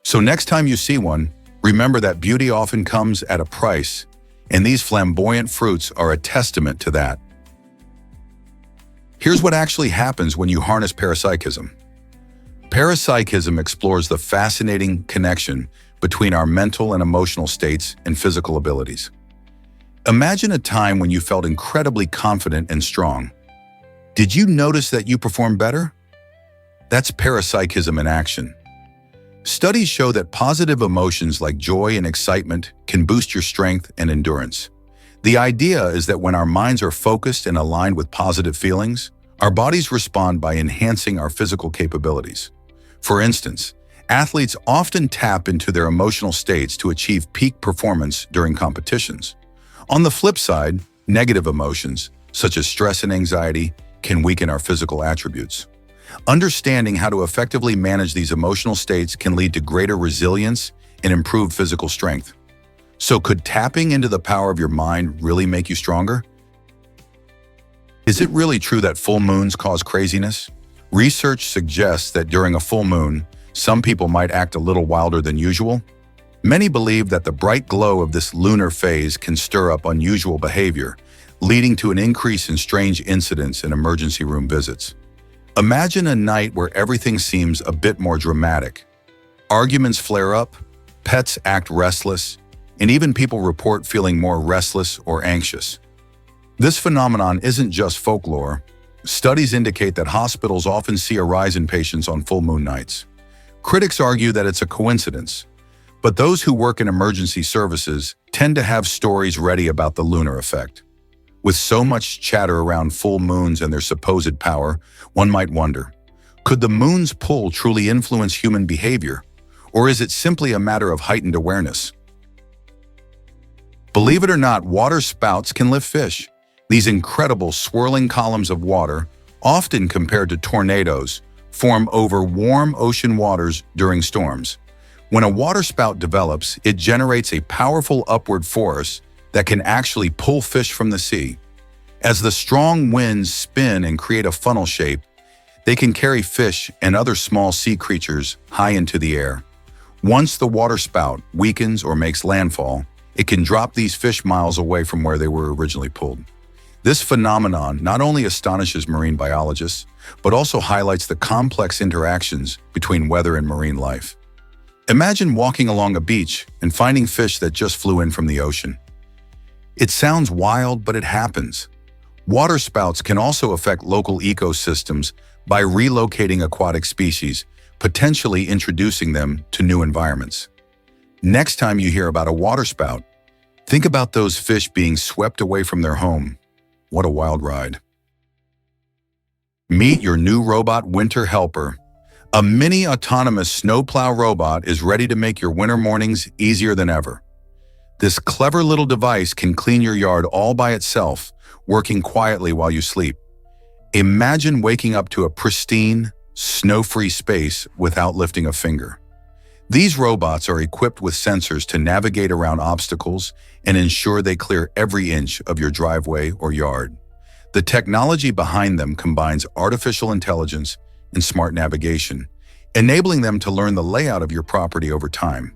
So next time you see one, remember that beauty often comes at a price, and these flamboyant fruits are a testament to that. Here's what actually happens when you harness parapsychism. Parapsychism explores the fascinating connection between our mental and emotional states and physical abilities. Imagine a time when you felt incredibly confident and strong. Did you notice that you performed better? That's parapsychism in action. Studies show that positive emotions like joy and excitement can boost your strength and endurance. The idea is that when our minds are focused and aligned with positive feelings, our bodies respond by enhancing our physical capabilities. For instance, athletes often tap into their emotional states to achieve peak performance during competitions. On the flip side, negative emotions, such as stress and anxiety, can weaken our physical attributes. Understanding how to effectively manage these emotional states can lead to greater resilience and improved physical strength. So could tapping into the power of your mind really make you stronger? Is it really true that full moons cause craziness? Research suggests that during a full moon, some people might act a little wilder than usual. Many believe that the bright glow of this lunar phase can stir up unusual behavior, leading to an increase in strange incidents and emergency room visits. Imagine a night where everything seems a bit more dramatic. Arguments flare up, pets act restless, and even people report feeling more restless or anxious. This phenomenon isn't just folklore. Studies indicate that hospitals often see a rise in patients on full moon nights. Critics argue that it's a coincidence, but those who work in emergency services tend to have stories ready about the lunar effect. With so much chatter around full moons and their supposed power, one might wonder, could the moon's pull truly influence human behavior, or is it simply a matter of heightened awareness? Believe it or not, water spouts can lift fish. These incredible swirling columns of water, often compared to tornadoes, form over warm ocean waters during storms. When a water spout develops, it generates a powerful upward force that can actually pull fish from the sea. As the strong winds spin and create a funnel shape, they can carry fish and other small sea creatures high into the air. Once the water spout weakens or makes landfall, it can drop these fish miles away from where they were originally pulled. This phenomenon not only astonishes marine biologists, but also highlights the complex interactions between weather and marine life. Imagine walking along a beach and finding fish that just flew in from the ocean. It sounds wild, but it happens. Water spouts can also affect local ecosystems by relocating aquatic species, potentially introducing them to new environments. Next time you hear about a water spout, think about those fish being swept away from their home. What a wild ride. Meet your new robot winter helper. A mini autonomous snowplow robot is ready to make your winter mornings easier than ever. This clever little device can clean your yard all by itself, working quietly while you sleep. Imagine waking up to a pristine, snow-free space without lifting a finger. These robots are equipped with sensors to navigate around obstacles and ensure they clear every inch of your driveway or yard. The technology behind them combines artificial intelligence and smart navigation, enabling them to learn the layout of your property over time.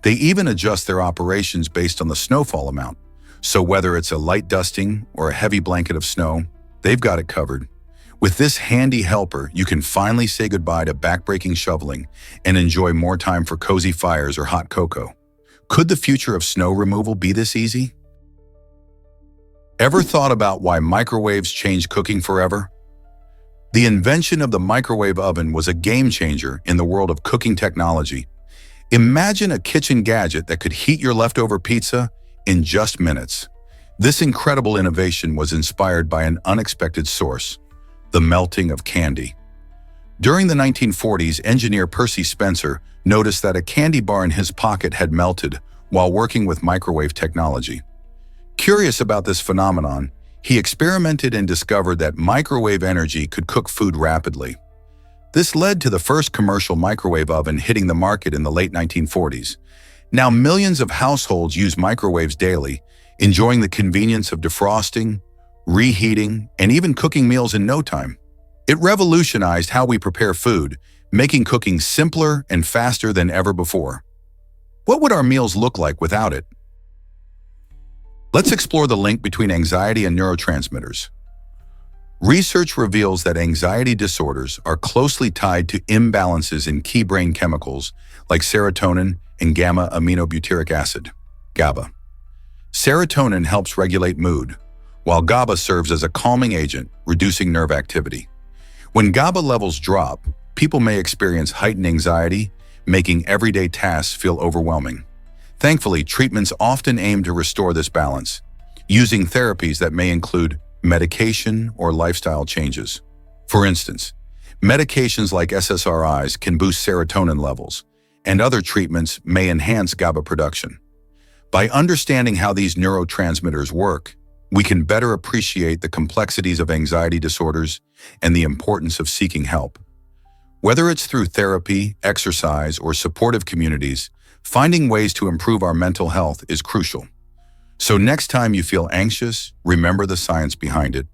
They even adjust their operations based on the snowfall amount, So whether it's a light dusting or a heavy blanket of snow, they've got it covered. With this handy helper, you can finally say goodbye to backbreaking shoveling and enjoy more time for cozy fires or hot cocoa. Could the future of snow removal be this easy? Ever thought about why microwaves changed cooking forever? The invention of the microwave oven was a game changer in the world of cooking technology. Imagine a kitchen gadget that could heat your leftover pizza in just minutes. This incredible innovation was inspired by an unexpected source: the melting of candy. During the 1940s, engineer Percy Spencer noticed that a candy bar in his pocket had melted while working with microwave technology. Curious about this phenomenon, he experimented and discovered that microwave energy could cook food rapidly. This led to the first commercial microwave oven hitting the market in the late 1940s. Now millions of households use microwaves daily, enjoying the convenience of defrosting, reheating, and even cooking meals in no time. It revolutionized how we prepare food, making cooking simpler and faster than ever before. What would our meals look like without it? Let's explore the link between anxiety and neurotransmitters. Research reveals that anxiety disorders are closely tied to imbalances in key brain chemicals like serotonin and gamma-aminobutyric acid, GABA. Serotonin helps regulate mood, while GABA serves as a calming agent, reducing nerve activity. When GABA levels drop, people may experience heightened anxiety, making everyday tasks feel overwhelming. Thankfully, treatments often aim to restore this balance, using therapies that may include medication or lifestyle changes. For instance, medications like SSRIs can boost serotonin levels, and other treatments may enhance GABA production. By understanding how these neurotransmitters work, we can better appreciate the complexities of anxiety disorders and the importance of seeking help. Whether it's through therapy, exercise, or supportive communities, finding ways to improve our mental health is crucial. So next time you feel anxious, remember the science behind it.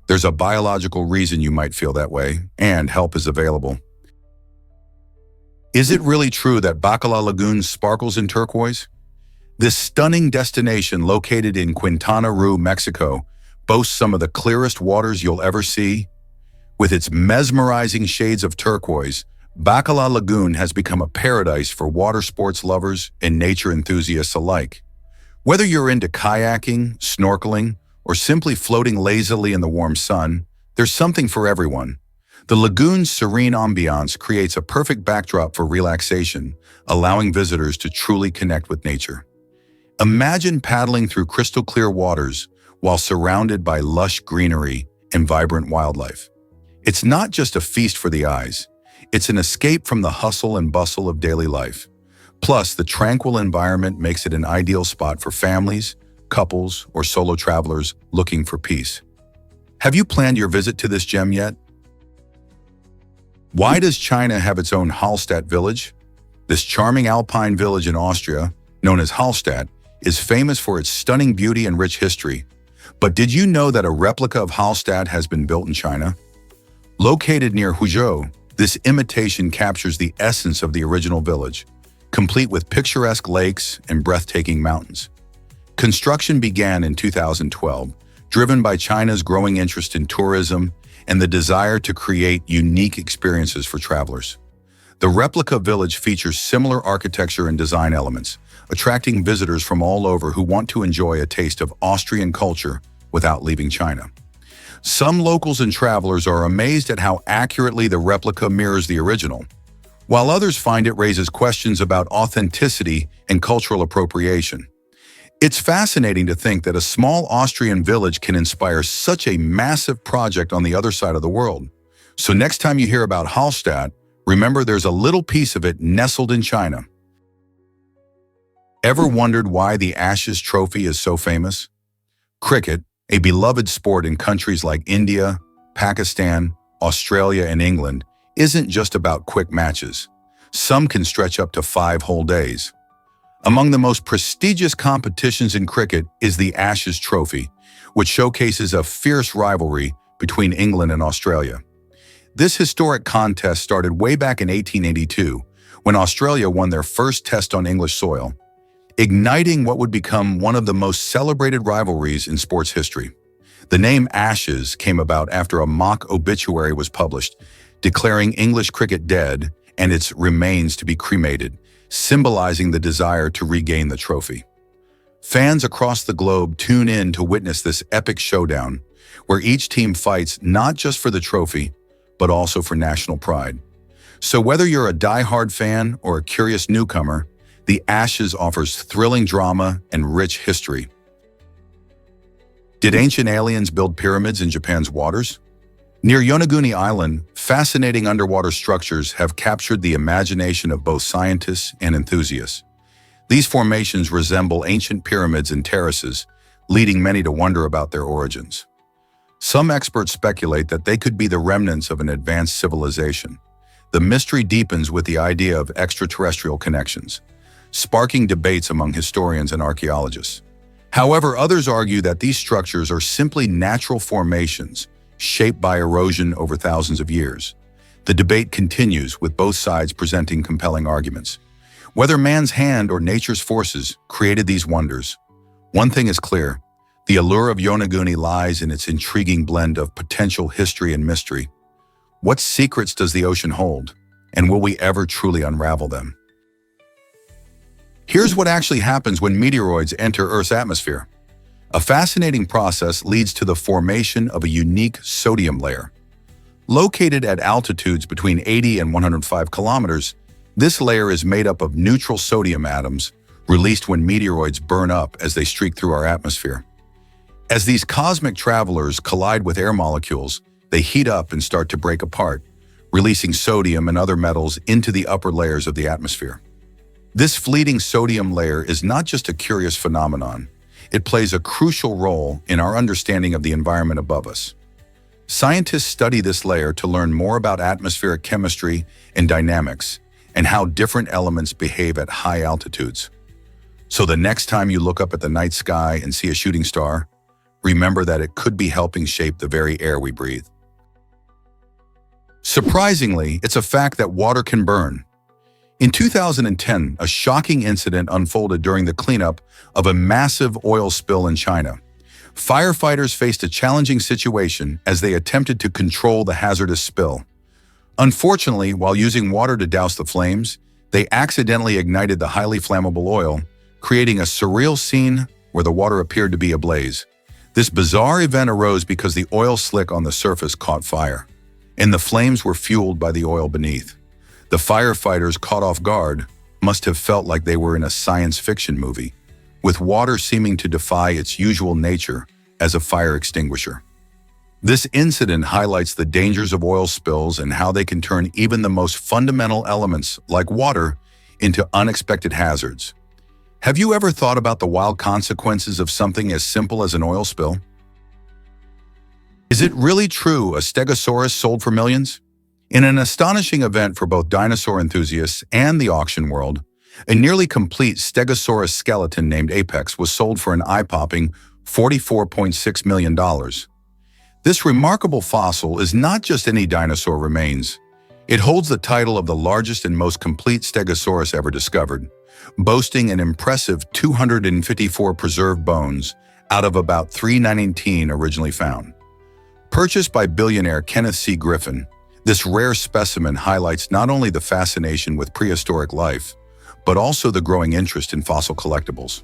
There's a biological reason you might feel that way, and help is available. Is it really true that Bacalar Lagoon sparkles in turquoise? This stunning destination located in Quintana Roo, Mexico, boasts some of the clearest waters you'll ever see. With its mesmerizing shades of turquoise, Bacalar Lagoon has become a paradise for water sports lovers and nature enthusiasts alike. Whether you're into kayaking, snorkeling, or simply floating lazily in the warm sun, there's something for everyone. The lagoon's serene ambiance creates a perfect backdrop for relaxation, allowing visitors to truly connect with nature. Imagine paddling through crystal-clear waters while surrounded by lush greenery and vibrant wildlife. It's not just a feast for the eyes. It's an escape from the hustle and bustle of daily life. Plus, the tranquil environment makes it an ideal spot for families, couples, or solo travelers looking for peace. Have you planned your visit to this gem yet? Why does China have its own Hallstatt village? This charming alpine village in Austria, known as Hallstatt, is famous for its stunning beauty and rich history. But did you know that a replica of Hallstatt has been built in China? Located near Huzhou, this imitation captures the essence of the original village, complete with picturesque lakes and breathtaking mountains. Construction began in 2012, driven by China's growing interest in tourism and the desire to create unique experiences for travelers. The replica village features similar architecture and design elements, attracting visitors from all over who want to enjoy a taste of Austrian culture without leaving China. Some locals and travelers are amazed at how accurately the replica mirrors the original, while others find it raises questions about authenticity and cultural appropriation. It's fascinating to think that a small Austrian village can inspire such a massive project on the other side of the world. So next time you hear about Hallstatt, remember there's a little piece of it nestled in China. Ever wondered why the Ashes Trophy is so famous? Cricket, a beloved sport in countries like India, Pakistan, Australia, and England, isn't just about quick matches. Some can stretch up to 5 whole days. Among the most prestigious competitions in cricket is the Ashes Trophy, which showcases a fierce rivalry between England and Australia. This historic contest started way back in 1882, when Australia won their first test on English soil. igniting what would become one of the most celebrated rivalries in sports history. The name Ashes came about after a mock obituary was published, declaring English cricket dead and its remains to be cremated, symbolizing the desire to regain the trophy. Fans across the globe tune in to witness this epic showdown, where each team fights not just for the trophy, but also for national pride. So whether you're a die-hard fan or a curious newcomer, the Ashes offers thrilling drama and rich history. Did ancient aliens build pyramids in Japan's waters? Near Yonaguni Island, fascinating underwater structures have captured the imagination of both scientists and enthusiasts. These formations resemble ancient pyramids and terraces, leading many to wonder about their origins. Some experts speculate that they could be the remnants of an advanced civilization. The mystery deepens with the idea of extraterrestrial connections, sparking debates among historians and archaeologists. However, others argue that these structures are simply natural formations, shaped by erosion over thousands of years. The debate continues, with both sides presenting compelling arguments. Whether man's hand or nature's forces created these wonders, one thing is clear: the allure of Yonaguni lies in its intriguing blend of potential history and mystery. What secrets does the ocean hold, and will we ever truly unravel them? Here's what actually happens when meteoroids enter Earth's atmosphere. A fascinating process leads to the formation of a unique sodium layer. Located at altitudes between 80 and 105 kilometers, this layer is made up of neutral sodium atoms released when meteoroids burn up as they streak through our atmosphere. As these cosmic travelers collide with air molecules, they heat up and start to break apart, releasing sodium and other metals into the upper layers of the atmosphere. This fleeting sodium layer is not just a curious phenomenon. It plays a crucial role in our understanding of the environment above us. Scientists study this layer to learn more about atmospheric chemistry and dynamics, and how different elements behave at high altitudes. So the next time you look up at the night sky and see a shooting star, remember that it could be helping shape the very air we breathe. Surprisingly, it's a fact that water can burn. In 2010, a shocking incident unfolded during the cleanup of a massive oil spill in China. Firefighters faced a challenging situation as they attempted to control the hazardous spill. Unfortunately, while using water to douse the flames, they accidentally ignited the highly flammable oil, creating a surreal scene where the water appeared to be ablaze. This bizarre event arose because the oil slick on the surface caught fire, and the flames were fueled by the oil beneath. The firefighters, caught off guard, must have felt like they were in a science fiction movie, with water seeming to defy its usual nature as a fire extinguisher. This incident highlights the dangers of oil spills and how they can turn even the most fundamental elements, like water, into unexpected hazards. Have you ever thought about the wild consequences of something as simple as an oil spill? Is it really true a Stegosaurus sold for millions? In an astonishing event for both dinosaur enthusiasts and the auction world, a nearly complete Stegosaurus skeleton named Apex was sold for an eye-popping $44.6 million. This remarkable fossil is not just any dinosaur remains. It holds the title of the largest and most complete Stegosaurus ever discovered, boasting an impressive 254 preserved bones out of about 319 originally found. Purchased by billionaire Kenneth C. Griffin, this rare specimen highlights not only the fascination with prehistoric life, but also the growing interest in fossil collectibles.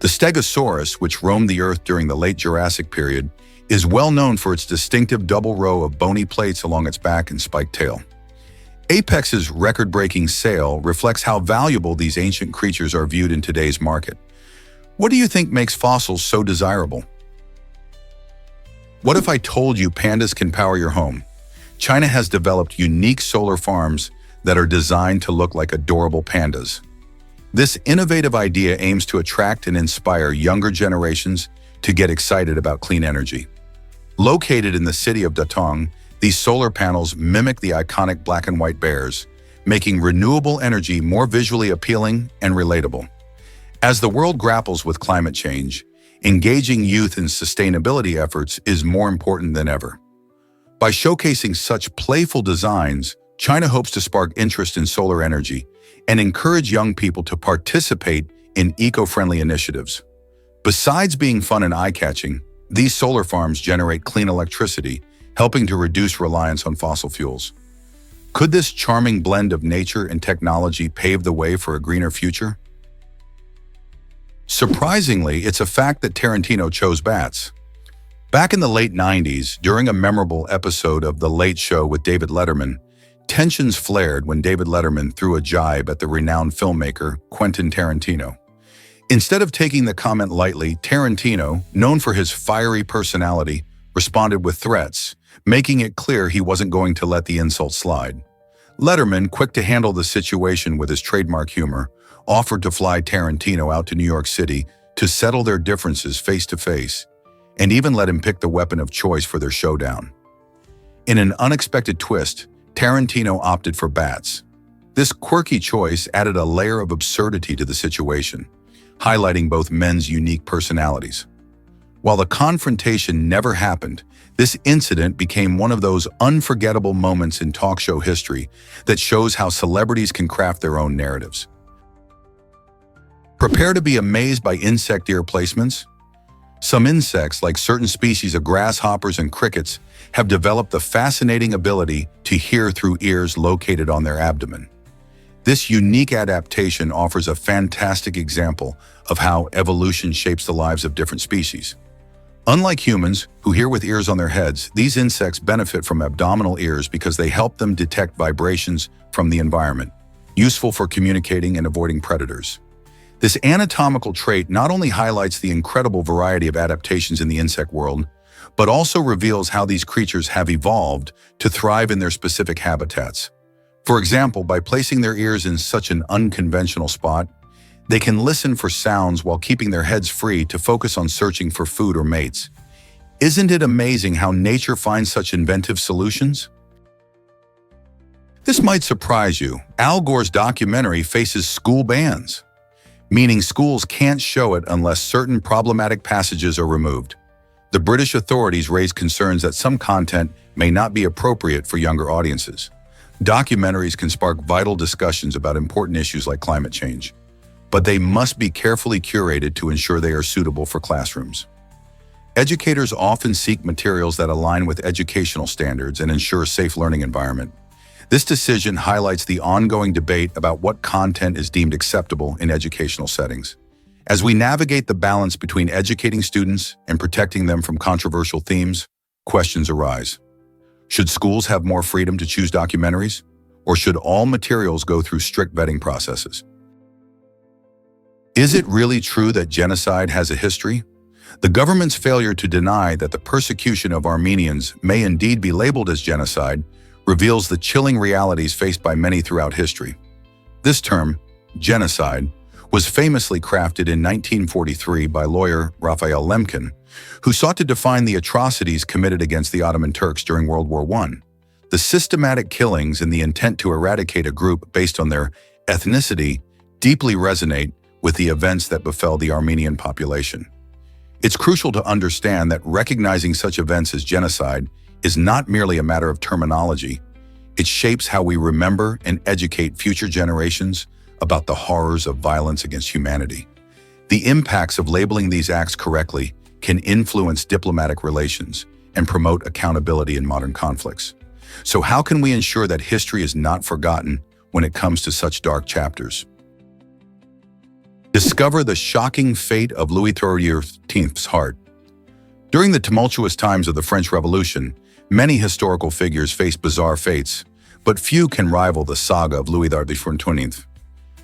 The Stegosaurus, which roamed the Earth during the late Jurassic period, is well known for its distinctive double row of bony plates along its back and spiked tail. Apex's record-breaking sale reflects how valuable these ancient creatures are viewed in today's market. What do you think makes fossils so desirable? What if I told you pandas can power your home? China has developed unique solar farms that are designed to look like adorable pandas. This innovative idea aims to attract and inspire younger generations to get excited about clean energy. Located in the city of Datong, these solar panels mimic the iconic black and white bears, making renewable energy more visually appealing and relatable. As the world grapples with climate change, engaging youth in sustainability efforts is more important than ever. By showcasing such playful designs, China hopes to spark interest in solar energy and encourage young people to participate in eco-friendly initiatives. Besides being fun and eye-catching, these solar farms generate clean electricity, helping to reduce reliance on fossil fuels. Could this charming blend of nature and technology pave the way for a greener future? Surprisingly, it's a fact that Tarantino chose bats. Back in the late 90s, during a memorable episode of The Late Show with David Letterman, tensions flared when David Letterman threw a jibe at the renowned filmmaker Quentin Tarantino. Instead of taking the comment lightly, Tarantino, known for his fiery personality, responded with threats, making it clear he wasn't going to let the insult slide. Letterman, quick to handle the situation with his trademark humor, offered to fly Tarantino out to New York City to settle their differences face to face, and even let him pick the weapon of choice for their showdown. In an unexpected twist, Tarantino opted for bats. This quirky choice added a layer of absurdity to the situation, highlighting both men's unique personalities. While the confrontation never happened, this incident became one of those unforgettable moments in talk show history that shows how celebrities can craft their own narratives. Prepare to be amazed by insect ear placements. Some insects, like certain species of grasshoppers and crickets, have developed the fascinating ability to hear through ears located on their abdomen. This unique adaptation offers a fantastic example of how evolution shapes the lives of different species. Unlike humans, who hear with ears on their heads, these insects benefit from abdominal ears because they help them detect vibrations from the environment, useful for communicating and avoiding predators. This anatomical trait not only highlights the incredible variety of adaptations in the insect world, but also reveals how these creatures have evolved to thrive in their specific habitats. For example, by placing their ears in such an unconventional spot, they can listen for sounds while keeping their heads free to focus on searching for food or mates. Isn't it amazing how nature finds such inventive solutions? This might surprise you. Al Gore's documentary faces school bans, meaning schools can't show it unless certain problematic passages are removed. The British authorities raised concerns that some content may not be appropriate for younger audiences. Documentaries can spark vital discussions about important issues like climate change, but they must be carefully curated to ensure they are suitable for classrooms. Educators often seek materials that align with educational standards and ensure a safe learning environment. This decision highlights the ongoing debate about what content is deemed acceptable in educational settings. As we navigate the balance between educating students and protecting them from controversial themes, questions arise. Should schools have more freedom to choose documentaries, or should all materials go through strict vetting processes? Is it really true that genocide has a history? The government's failure to deny that the persecution of Armenians may indeed be labeled as genocide reveals the chilling realities faced by many throughout history. This term, genocide, was famously crafted in 1943 by lawyer Raphael Lemkin, who sought to define the atrocities committed against the Ottoman Turks during World War I. The systematic killings and the intent to eradicate a group based on their ethnicity deeply resonate with the events that befell the Armenian population. It's crucial to understand that recognizing such events as genocide is not merely a matter of terminology. It shapes how we remember and educate future generations about the horrors of violence against humanity. The impacts of labeling these acts correctly can influence diplomatic relations and promote accountability in modern conflicts. So how can we ensure that history is not forgotten when it comes to such dark chapters? Discover the shocking fate of Louis XIII's heart. During the tumultuous times of the French Revolution, many historical figures faced bizarre fates, but few can rival the saga of Louis XIV.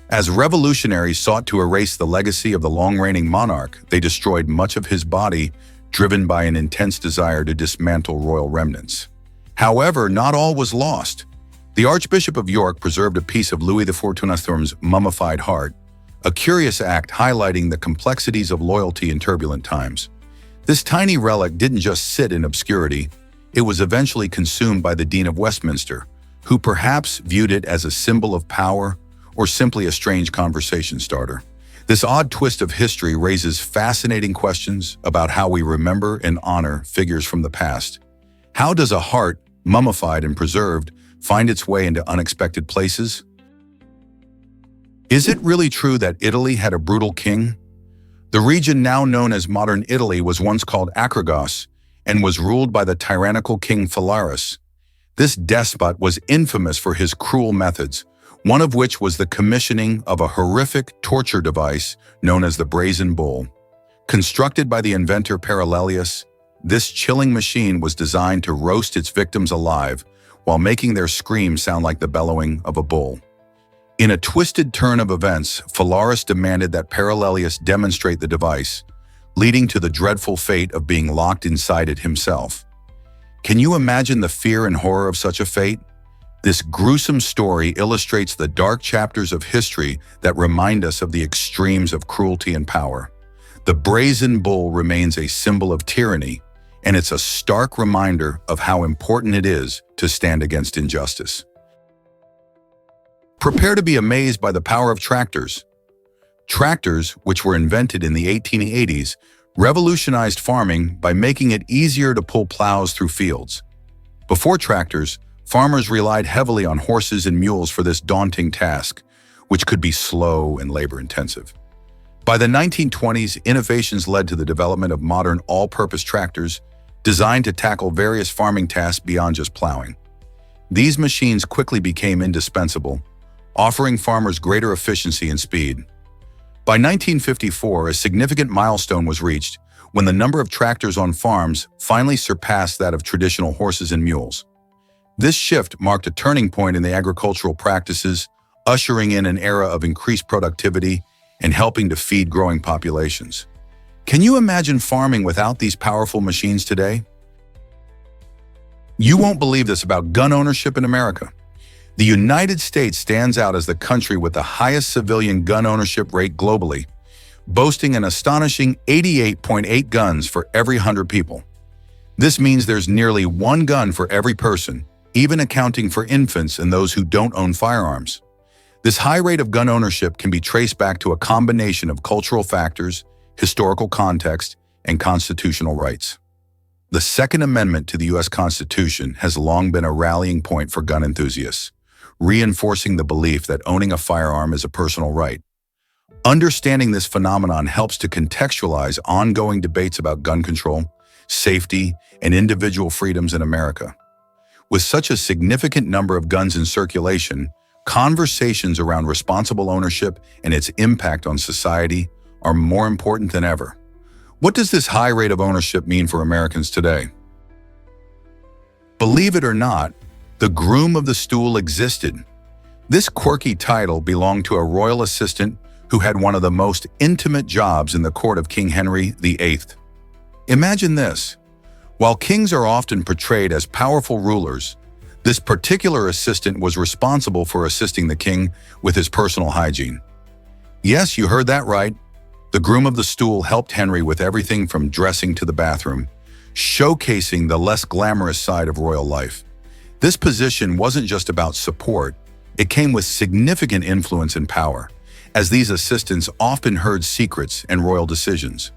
As revolutionaries sought to erase the legacy of the long-reigning monarch, they destroyed much of his body, driven by an intense desire to dismantle royal remnants. However, not all was lost. The Archbishop of York preserved a piece of Louis XIV's mummified heart, a curious act highlighting the complexities of loyalty in turbulent times. This tiny relic didn't just sit in obscurity, it was eventually consumed by the Dean of Westminster, who perhaps viewed it as a symbol of power or simply a strange conversation starter. This odd twist of history raises fascinating questions about how we remember and honor figures from the past. How does a heart, mummified and preserved, find its way into unexpected places? Is it really true that Italy had a brutal king? The region now known as modern Italy was once called Acragos and was ruled by the tyrannical king Phalaris. This despot was infamous for his cruel methods, one of which was the commissioning of a horrific torture device known as the Brazen Bull. Constructed by the inventor Parallelius, this chilling machine was designed to roast its victims alive while making their screams sound like the bellowing of a bull. In a twisted turn of events, Phalaris demanded that Parallelius demonstrate the device, leading to the dreadful fate of being locked inside it himself. Can you imagine the fear and horror of such a fate? This gruesome story illustrates the dark chapters of history that remind us of the extremes of cruelty and power. The Brazen Bull remains a symbol of tyranny, and it's a stark reminder of how important it is to stand against injustice. Prepare to be amazed by the power of tractors. Tractors, which were invented in the 1880s, revolutionized farming by making it easier to pull plows through fields. Before tractors, farmers relied heavily on horses and mules for this daunting task, which could be slow and labor-intensive. By the 1920s, innovations led to the development of modern all-purpose tractors designed to tackle various farming tasks beyond just plowing. These machines quickly became indispensable, offering farmers greater efficiency and speed. By 1954, a significant milestone was reached when the number of tractors on farms finally surpassed that of traditional horses and mules. This shift marked a turning point in the agricultural practices, ushering in an era of increased productivity and helping to feed growing populations. Can you imagine farming without these powerful machines today? You won't believe this about gun ownership in America. The United States stands out as the country with the highest civilian gun ownership rate globally, boasting an astonishing 88.8 guns for every 100 people. This means there's nearly one gun for every person, even accounting for infants and those who don't own firearms. This high rate of gun ownership can be traced back to a combination of cultural factors, historical context, and constitutional rights. The Second Amendment to the U.S. Constitution has long been a rallying point for gun enthusiasts, reinforcing the belief that owning a firearm is a personal right. Understanding this phenomenon helps to contextualize ongoing debates about gun control, safety, and individual freedoms in America. With such a significant number of guns in circulation, conversations around responsible ownership and its impact on society are more important than ever. What does this high rate of ownership mean for Americans today? Believe it or not, the groom of the stool existed. This quirky title belonged to a royal assistant who had one of the most intimate jobs in the court of King Henry VIII. Imagine this. While kings are often portrayed as powerful rulers, this particular assistant was responsible for assisting the king with his personal hygiene. Yes, you heard that right. The groom of the stool helped Henry with everything from dressing to the bathroom, showcasing the less glamorous side of royal life. This position wasn't just about support, it came with significant influence and power, as these assistants often heard secrets and royal decisions.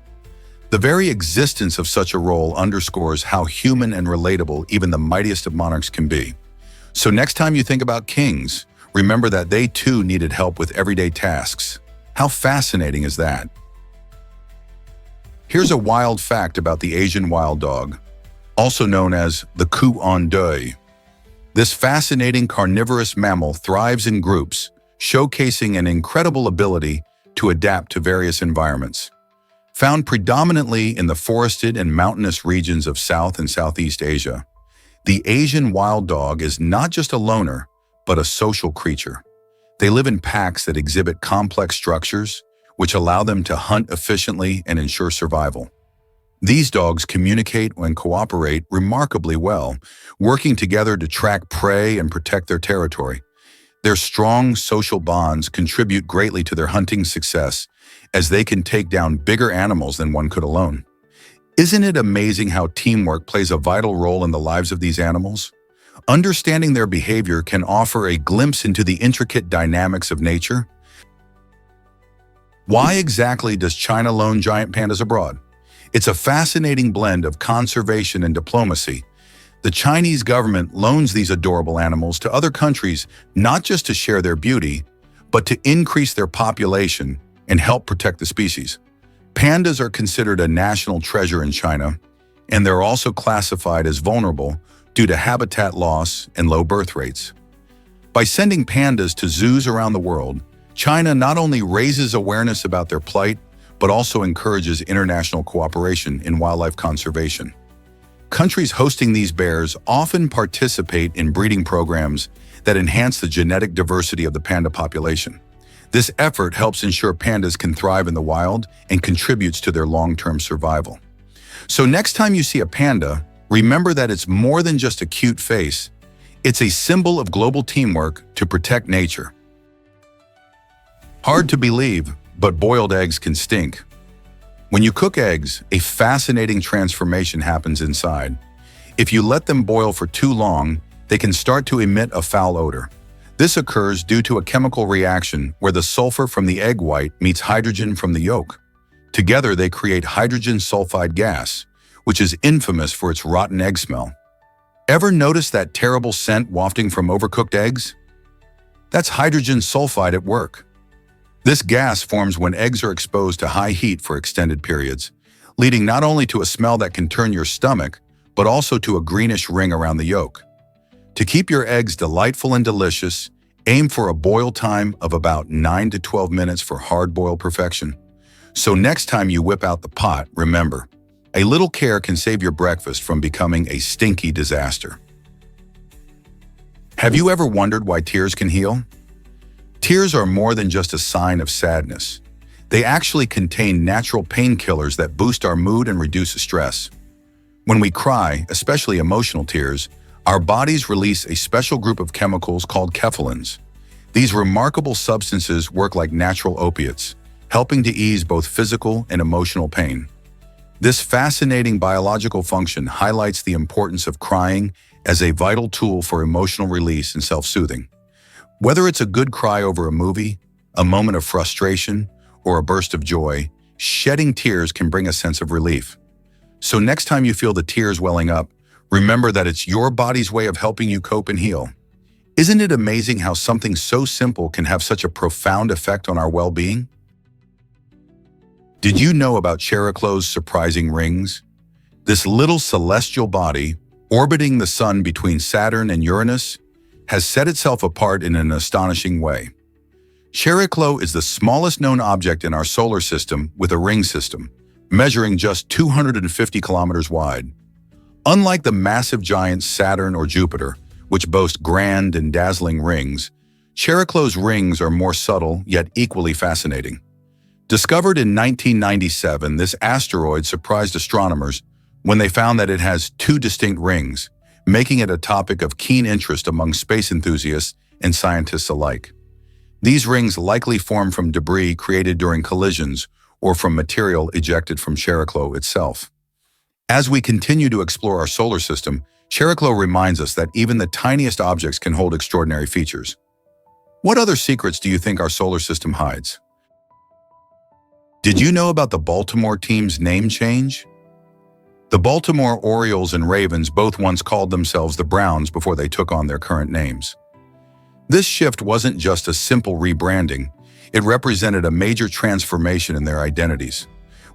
The very existence of such a role underscores how human and relatable even the mightiest of monarchs can be. So next time you think about kings, remember that they too needed help with everyday tasks. How fascinating is that? Here's a wild fact about the Asian wild dog, also known as the coup en deux. This fascinating carnivorous mammal thrives in groups, showcasing an incredible ability to adapt to various environments. Found predominantly in the forested and mountainous regions of South and Southeast Asia, the Asian wild dog is not just a loner, but a social creature. They live in packs that exhibit complex structures, which allow them to hunt efficiently and ensure survival. These dogs communicate and cooperate remarkably well, working together to track prey and protect their territory. Their strong social bonds contribute greatly to their hunting success, as they can take down bigger animals than one could alone. Isn't it amazing how teamwork plays a vital role in the lives of these animals? Understanding their behavior can offer a glimpse into the intricate dynamics of nature. Why exactly does China loan giant pandas abroad? It's a fascinating blend of conservation and diplomacy. The Chinese government loans these adorable animals to other countries not just to share their beauty, but to increase their population and help protect the species. Pandas are considered a national treasure in China, and they're also classified as vulnerable due to habitat loss and low birth rates. By sending pandas to zoos around the world, China not only raises awareness about their plight, but also encourages international cooperation in wildlife conservation. Countries hosting these bears often participate in breeding programs that enhance the genetic diversity of the panda population. This effort helps ensure pandas can thrive in the wild and contributes to their long-term survival. So next time you see a panda, remember that it's more than just a cute face. It's a symbol of global teamwork to protect nature. Hard to believe, but boiled eggs can stink. When you cook eggs, a fascinating transformation happens inside. If you let them boil for too long, they can start to emit a foul odor. This occurs due to a chemical reaction where the sulfur from the egg white meets hydrogen from the yolk. Together, they create hydrogen sulfide gas, which is infamous for its rotten egg smell. Ever notice that terrible scent wafting from overcooked eggs? That's hydrogen sulfide at work. This gas forms when eggs are exposed to high heat for extended periods, leading not only to a smell that can turn your stomach, but also to a greenish ring around the yolk. To keep your eggs delightful and delicious, aim for a boil time of about 9 to 12 minutes for hard-boiled perfection. So next time you whip out the pot, remember, a little care can save your breakfast from becoming a stinky disaster. Have you ever wondered why tears can heal? Tears are more than just a sign of sadness. They actually contain natural painkillers that boost our mood and reduce stress. When we cry, especially emotional tears, our bodies release a special group of chemicals called cephalins. These remarkable substances work like natural opiates, helping to ease both physical and emotional pain. This fascinating biological function highlights the importance of crying as a vital tool for emotional release and self-soothing. Whether it's a good cry over a movie, a moment of frustration, or a burst of joy, shedding tears can bring a sense of relief. So next time you feel the tears welling up, remember that it's your body's way of helping you cope and heal. Isn't it amazing how something so simple can have such a profound effect on our well-being? Did you know about Chariklo's surprising rings? This little celestial body, orbiting the sun between Saturn and Uranus, has set itself apart in an astonishing way. Chariklo is the smallest known object in our solar system with a ring system, measuring just 250 kilometers wide. Unlike the massive giants Saturn or Jupiter, which boast grand and dazzling rings, Chariklo's rings are more subtle yet equally fascinating. Discovered in 1997, this asteroid surprised astronomers when they found that it has two distinct rings, making it a topic of keen interest among space enthusiasts and scientists alike. These rings likely form from debris created during collisions or from material ejected from Chariklo itself. As we continue to explore our solar system, Chariklo reminds us that even the tiniest objects can hold extraordinary features. What other secrets do you think our solar system hides? Did you know about the Baltimore team's name change? The Baltimore Orioles and Ravens both once called themselves the Browns before they took on their current names. This shift wasn't just a simple rebranding, it represented a major transformation in their identities.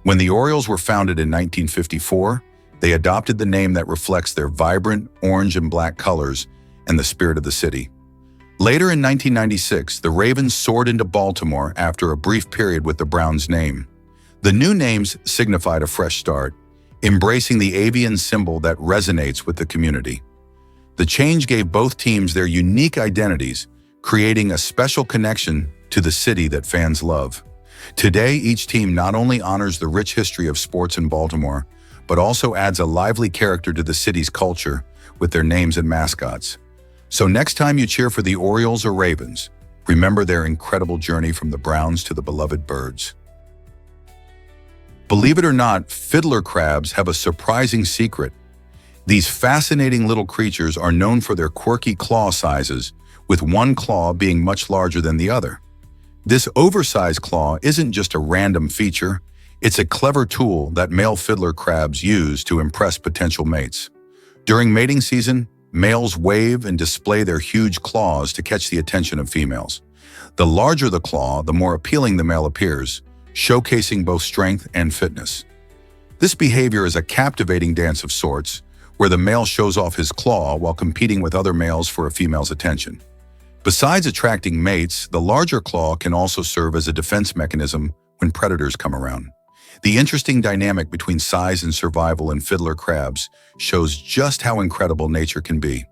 When the Orioles were founded in 1954, they adopted the name that reflects their vibrant orange and black colors and the spirit of the city. Later in 1996, the Ravens soared into Baltimore after a brief period with the Browns name. The new names signified a fresh start, embracing the avian symbol that resonates with the community. The change gave both teams their unique identities, creating a special connection to the city that fans love. Today, each team not only honors the rich history of sports in Baltimore, but also adds a lively character to the city's culture with their names and mascots. So next time you cheer for the Orioles or Ravens, remember their incredible journey from the Browns to the beloved Birds. Believe it or not, fiddler crabs have a surprising secret. These fascinating little creatures are known for their quirky claw sizes, with one claw being much larger than the other. This oversized claw isn't just a random feature, it's a clever tool that male fiddler crabs use to impress potential mates. During mating season, males wave and display their huge claws to catch the attention of females. The larger the claw, the more appealing the male appears, showcasing both strength and fitness. This behavior is a captivating dance of sorts, where the male shows off his claw while competing with other males for a female's attention. Besides attracting mates, the larger claw can also serve as a defense mechanism when predators come around. The interesting dynamic between size and survival in fiddler crabs shows just how incredible nature can be.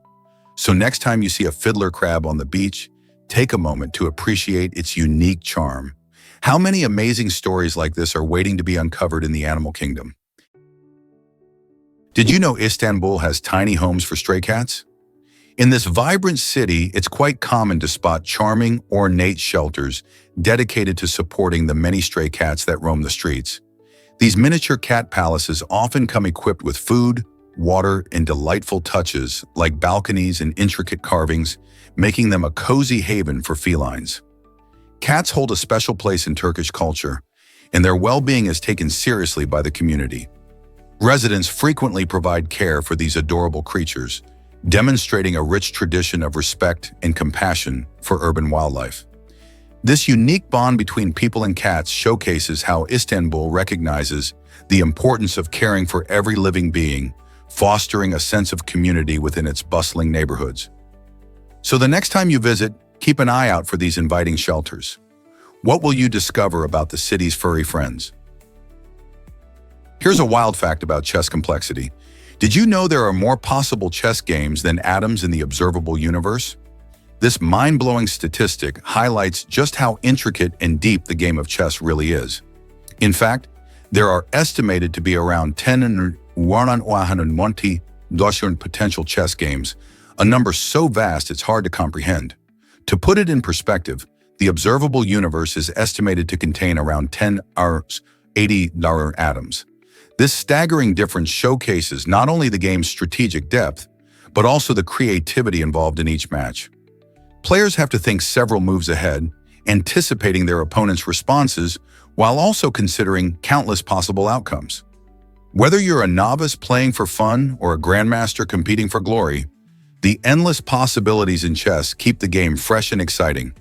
So next time you see a fiddler crab on the beach, take a moment to appreciate its unique charm. How many amazing stories like this are waiting to be uncovered in the animal kingdom? Did you know Istanbul has tiny homes for stray cats? In this vibrant city, it's quite common to spot charming, ornate shelters dedicated to supporting the many stray cats that roam the streets. These miniature cat palaces often come equipped with food, water, and delightful touches like balconies and intricate carvings, making them a cozy haven for felines. Cats hold a special place in Turkish culture, and their well-being is taken seriously by the community. Residents frequently provide care for these adorable creatures, demonstrating a rich tradition of respect and compassion for urban wildlife. This unique bond between people and cats showcases how Istanbul recognizes the importance of caring for every living being, fostering a sense of community within its bustling neighborhoods. So the next time you visit, keep an eye out for these inviting shelters. What will you discover about the city's furry friends? Here's a wild fact about chess complexity. Did you know there are more possible chess games than atoms in the observable universe? This mind-blowing statistic highlights just how intricate and deep the game of chess really is. In fact, there are estimated to be around 120 potential chess games, a number so vast it's hard to comprehend. To put it in perspective, the observable universe is estimated to contain around 80 atoms. This staggering difference showcases not only the game's strategic depth, but also the creativity involved in each match. Players have to think several moves ahead, anticipating their opponent's responses while also considering countless possible outcomes. Whether you're a novice playing for fun or a grandmaster competing for glory, the endless possibilities in chess keep the game fresh and exciting.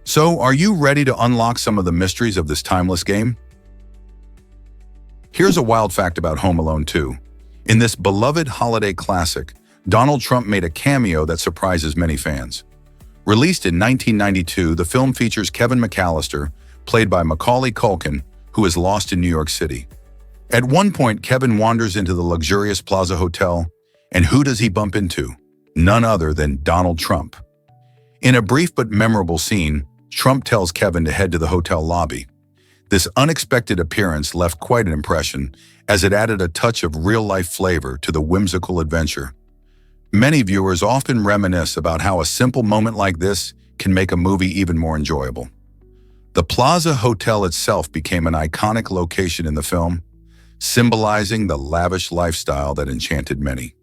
So, are you ready to unlock some of the mysteries of this timeless game? Here's a wild fact about Home Alone 2. In this beloved holiday classic, Donald Trump made a cameo that surprises many fans. Released in 1992, the film features Kevin McAllister, played by Macaulay Culkin, who is lost in New York City. At one point, Kevin wanders into the luxurious Plaza Hotel, and who does he bump into? None other than Donald Trump. In a brief but memorable scene, Trump tells Kevin to head to the hotel lobby. This unexpected appearance left quite an impression, as it added a touch of real-life flavor to the whimsical adventure. Many viewers often reminisce about how a simple moment like this can make a movie even more enjoyable. The Plaza Hotel itself became an iconic location in the film, symbolizing the lavish lifestyle that enchanted many.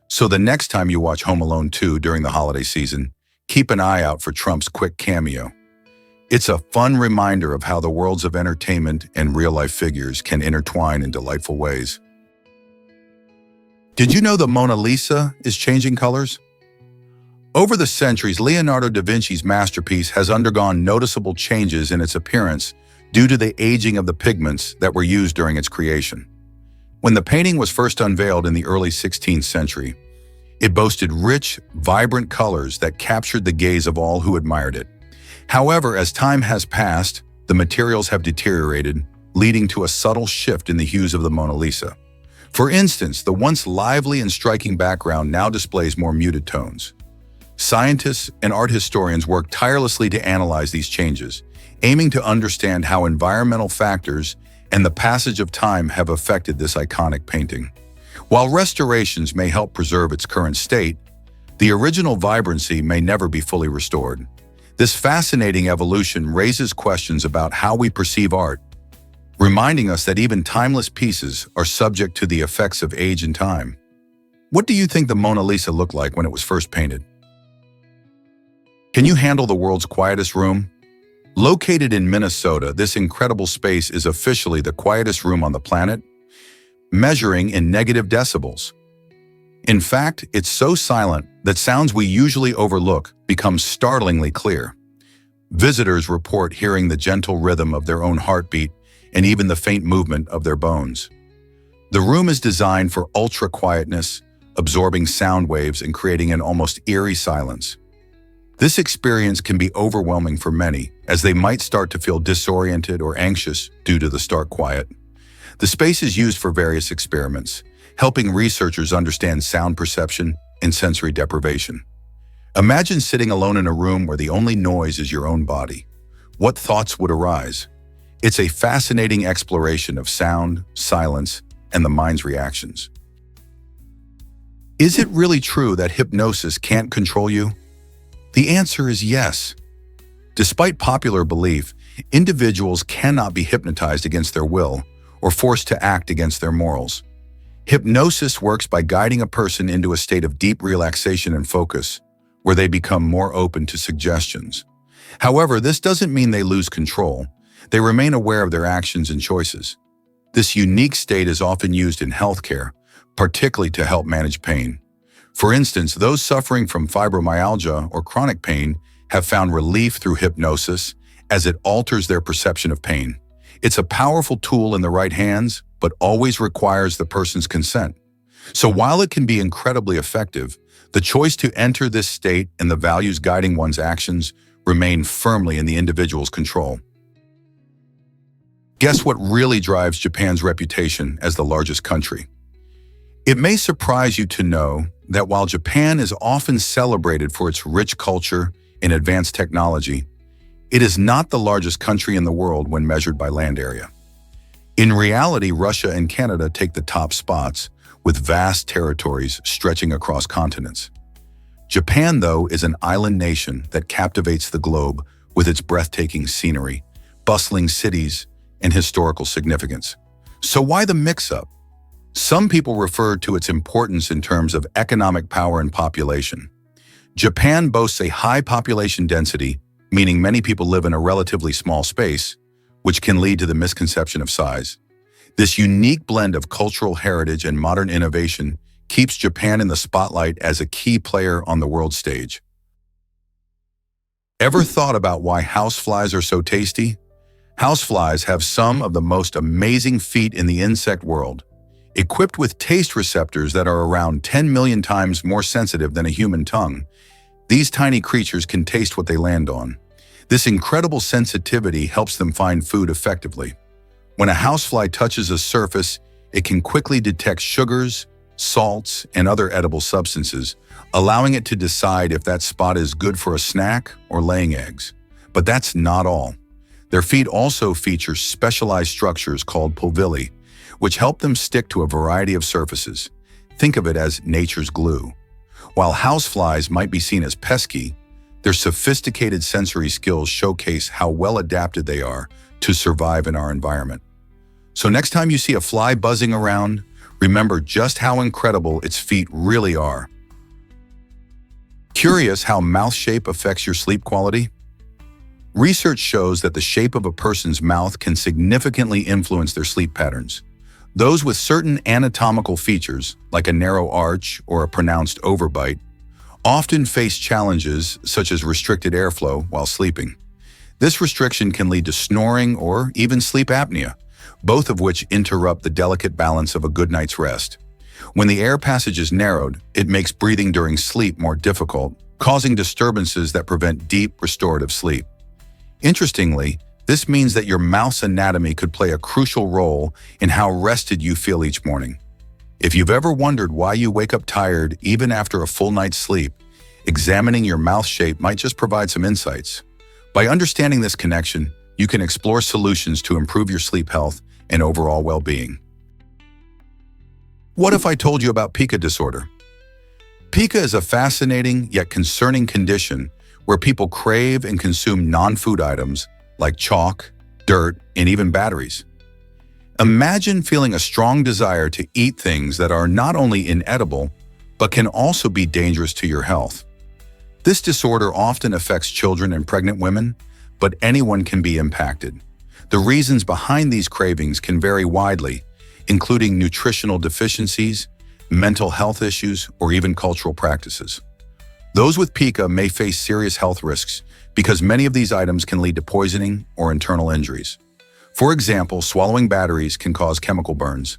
So the next time you watch Home Alone 2 during the holiday season, keep an eye out for Trump's quick cameo. It's a fun reminder of how the worlds of entertainment and real-life figures can intertwine in delightful ways. Did you know the Mona Lisa is changing colors? Over the centuries, Leonardo da Vinci's masterpiece has undergone noticeable changes in its appearance due to the aging of the pigments that were used during its creation. When the painting was first unveiled in the early 16th century, it boasted rich, vibrant colors that captured the gaze of all who admired it. However, as time has passed, the materials have deteriorated, leading to a subtle shift in the hues of the Mona Lisa. For instance, the once lively and striking background now displays more muted tones. Scientists and art historians work tirelessly to analyze these changes, aiming to understand how environmental factors and the passage of time have affected this iconic painting. While restorations may help preserve its current state, the original vibrancy may never be fully restored. This fascinating evolution raises questions about how we perceive art, reminding us that even timeless pieces are subject to the effects of age and time. What do you think the Mona Lisa looked like when it was first painted? Can you handle the world's quietest room? Located in Minnesota, this incredible space is officially the quietest room on the planet, measuring in negative decibels. In fact, it's so silent that sounds we usually overlook become startlingly clear. Visitors report hearing the gentle rhythm of their own heartbeat and even the faint movement of their bones. The room is designed for ultra-quietness, absorbing sound waves and creating an almost eerie silence. This experience can be overwhelming for many, as they might start to feel disoriented or anxious due to the stark quiet. The space is used for various experiments, helping researchers understand sound perception and sensory deprivation. Imagine sitting alone in a room where the only noise is your own body. What thoughts would arise? It's a fascinating exploration of sound, silence, and the mind's reactions. Is it really true that hypnosis can't control you? The answer is yes. Despite popular belief, individuals cannot be hypnotized against their will or forced to act against their morals. Hypnosis works by guiding a person into a state of deep relaxation and focus, where they become more open to suggestions. However, this doesn't mean they lose control. They remain aware of their actions and choices. This unique state is often used in healthcare, particularly to help manage pain. For instance, those suffering from fibromyalgia or chronic pain have found relief through hypnosis, as it alters their perception of pain. It's a powerful tool in the right hands, but always requires the person's consent. So while it can be incredibly effective, the choice to enter this state and the values guiding one's actions remain firmly in the individual's control. Guess what really drives Japan's reputation as the largest country? It may surprise you to know that while Japan is often celebrated for its rich culture and advanced technology, it is not the largest country in the world when measured by land area. In reality, Russia and Canada take the top spots, with vast territories stretching across continents. Japan, though, is an island nation that captivates the globe with its breathtaking scenery, bustling cities, and historical significance. So why the mix-up? Some people refer to its importance in terms of economic power and population. Japan boasts a high population density, meaning many people live in a relatively small space, which can lead to the misconception of size. This unique blend of cultural heritage and modern innovation keeps Japan in the spotlight as a key player on the world stage. Ever thought about why houseflies are so tasty? Houseflies have some of the most amazing feet in the insect world. Equipped with taste receptors that are around 10 million times more sensitive than a human tongue, these tiny creatures can taste what they land on. This incredible sensitivity helps them find food effectively. When a housefly touches a surface, it can quickly detect sugars, salts, and other edible substances, allowing it to decide if that spot is good for a snack or laying eggs. But that's not all. Their feet also feature specialized structures called pulvilli, which help them stick to a variety of surfaces. Think of it as nature's glue. While houseflies might be seen as pesky, their sophisticated sensory skills showcase how well adapted they are to survive in our environment. So next time you see a fly buzzing around, remember just how incredible its feet really are. Curious how mouth shape affects your sleep quality? Research shows that the shape of a person's mouth can significantly influence their sleep patterns. Those with certain anatomical features, like a narrow arch or a pronounced overbite, often face challenges such as restricted airflow while sleeping. This restriction can lead to snoring or even sleep apnea, both of which interrupt the delicate balance of a good night's rest. When the air passage is narrowed, it makes breathing during sleep more difficult, causing disturbances that prevent deep, restorative sleep. Interestingly, this means that your mouth's anatomy could play a crucial role in how rested you feel each morning. If you've ever wondered why you wake up tired even after a full night's sleep, examining your mouth shape might just provide some insights. By understanding this connection, you can explore solutions to improve your sleep health and overall well-being. What if I told you about pica disorder? Pica is a fascinating yet concerning condition where people crave and consume non-food items like chalk, dirt, and even batteries. Imagine feeling a strong desire to eat things that are not only inedible, but can also be dangerous to your health. This disorder often affects children and pregnant women, but anyone can be impacted. The reasons behind these cravings can vary widely, including nutritional deficiencies, mental health issues, or even cultural practices. Those with pica may face serious health risks because many of these items can lead to poisoning or internal injuries. For example, swallowing batteries can cause chemical burns.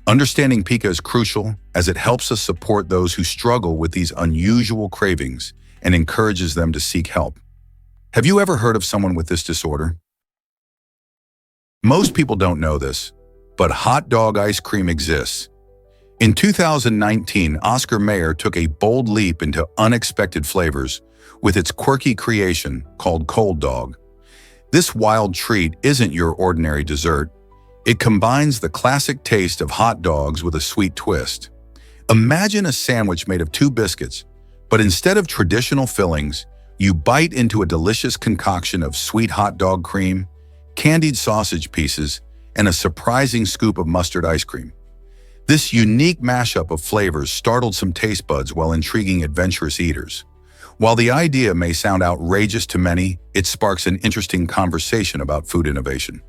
Understanding pica is crucial as it helps us support those who struggle with these unusual cravings and encourages them to seek help. Have you ever heard of someone with this disorder? Most people don't know this, but hot dog ice cream exists. In 2019, Oscar Mayer took a bold leap into unexpected flavors with its quirky creation called Cold Dog. This wild treat isn't your ordinary dessert. It combines the classic taste of hot dogs with a sweet twist. Imagine a sandwich made of two biscuits, but instead of traditional fillings, you bite into a delicious concoction of sweet hot dog cream, candied sausage pieces, and a surprising scoop of mustard ice cream. This unique mashup of flavors startled some taste buds while intriguing adventurous eaters. While the idea may sound outrageous to many, it sparks an interesting conversation about food innovation.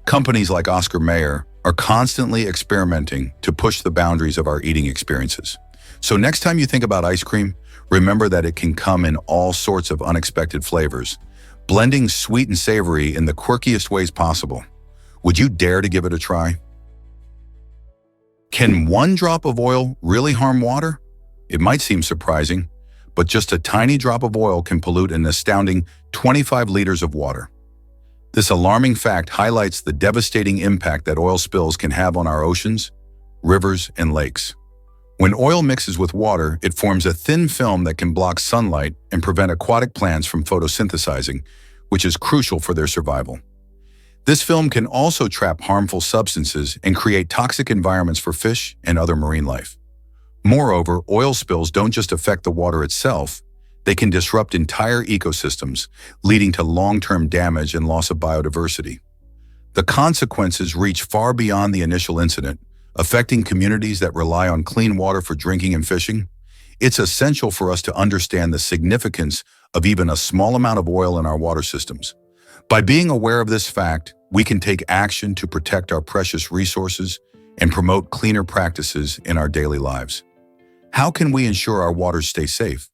Companies like Oscar Mayer are constantly experimenting to push the boundaries of our eating experiences. So next time you think about ice cream, remember that it can come in all sorts of unexpected flavors, blending sweet and savory in the quirkiest ways possible. Would you dare to give it a try? Can one drop of oil really harm water? It might seem surprising, but just a tiny drop of oil can pollute an astounding 25 liters of water. This alarming fact highlights the devastating impact that oil spills can have on our oceans, rivers, and lakes. When oil mixes with water, it forms a thin film that can block sunlight and prevent aquatic plants from photosynthesizing, which is crucial for their survival. This film can also trap harmful substances and create toxic environments for fish and other marine life. Moreover, oil spills don't just affect the water itself, they can disrupt entire ecosystems, leading to long-term damage and loss of biodiversity. The consequences reach far beyond the initial incident, affecting communities that rely on clean water for drinking and fishing. It's essential for us to understand the significance of even a small amount of oil in our water systems. By being aware of this fact, we can take action to protect our precious resources and promote cleaner practices in our daily lives. How can we ensure our waters stay safe?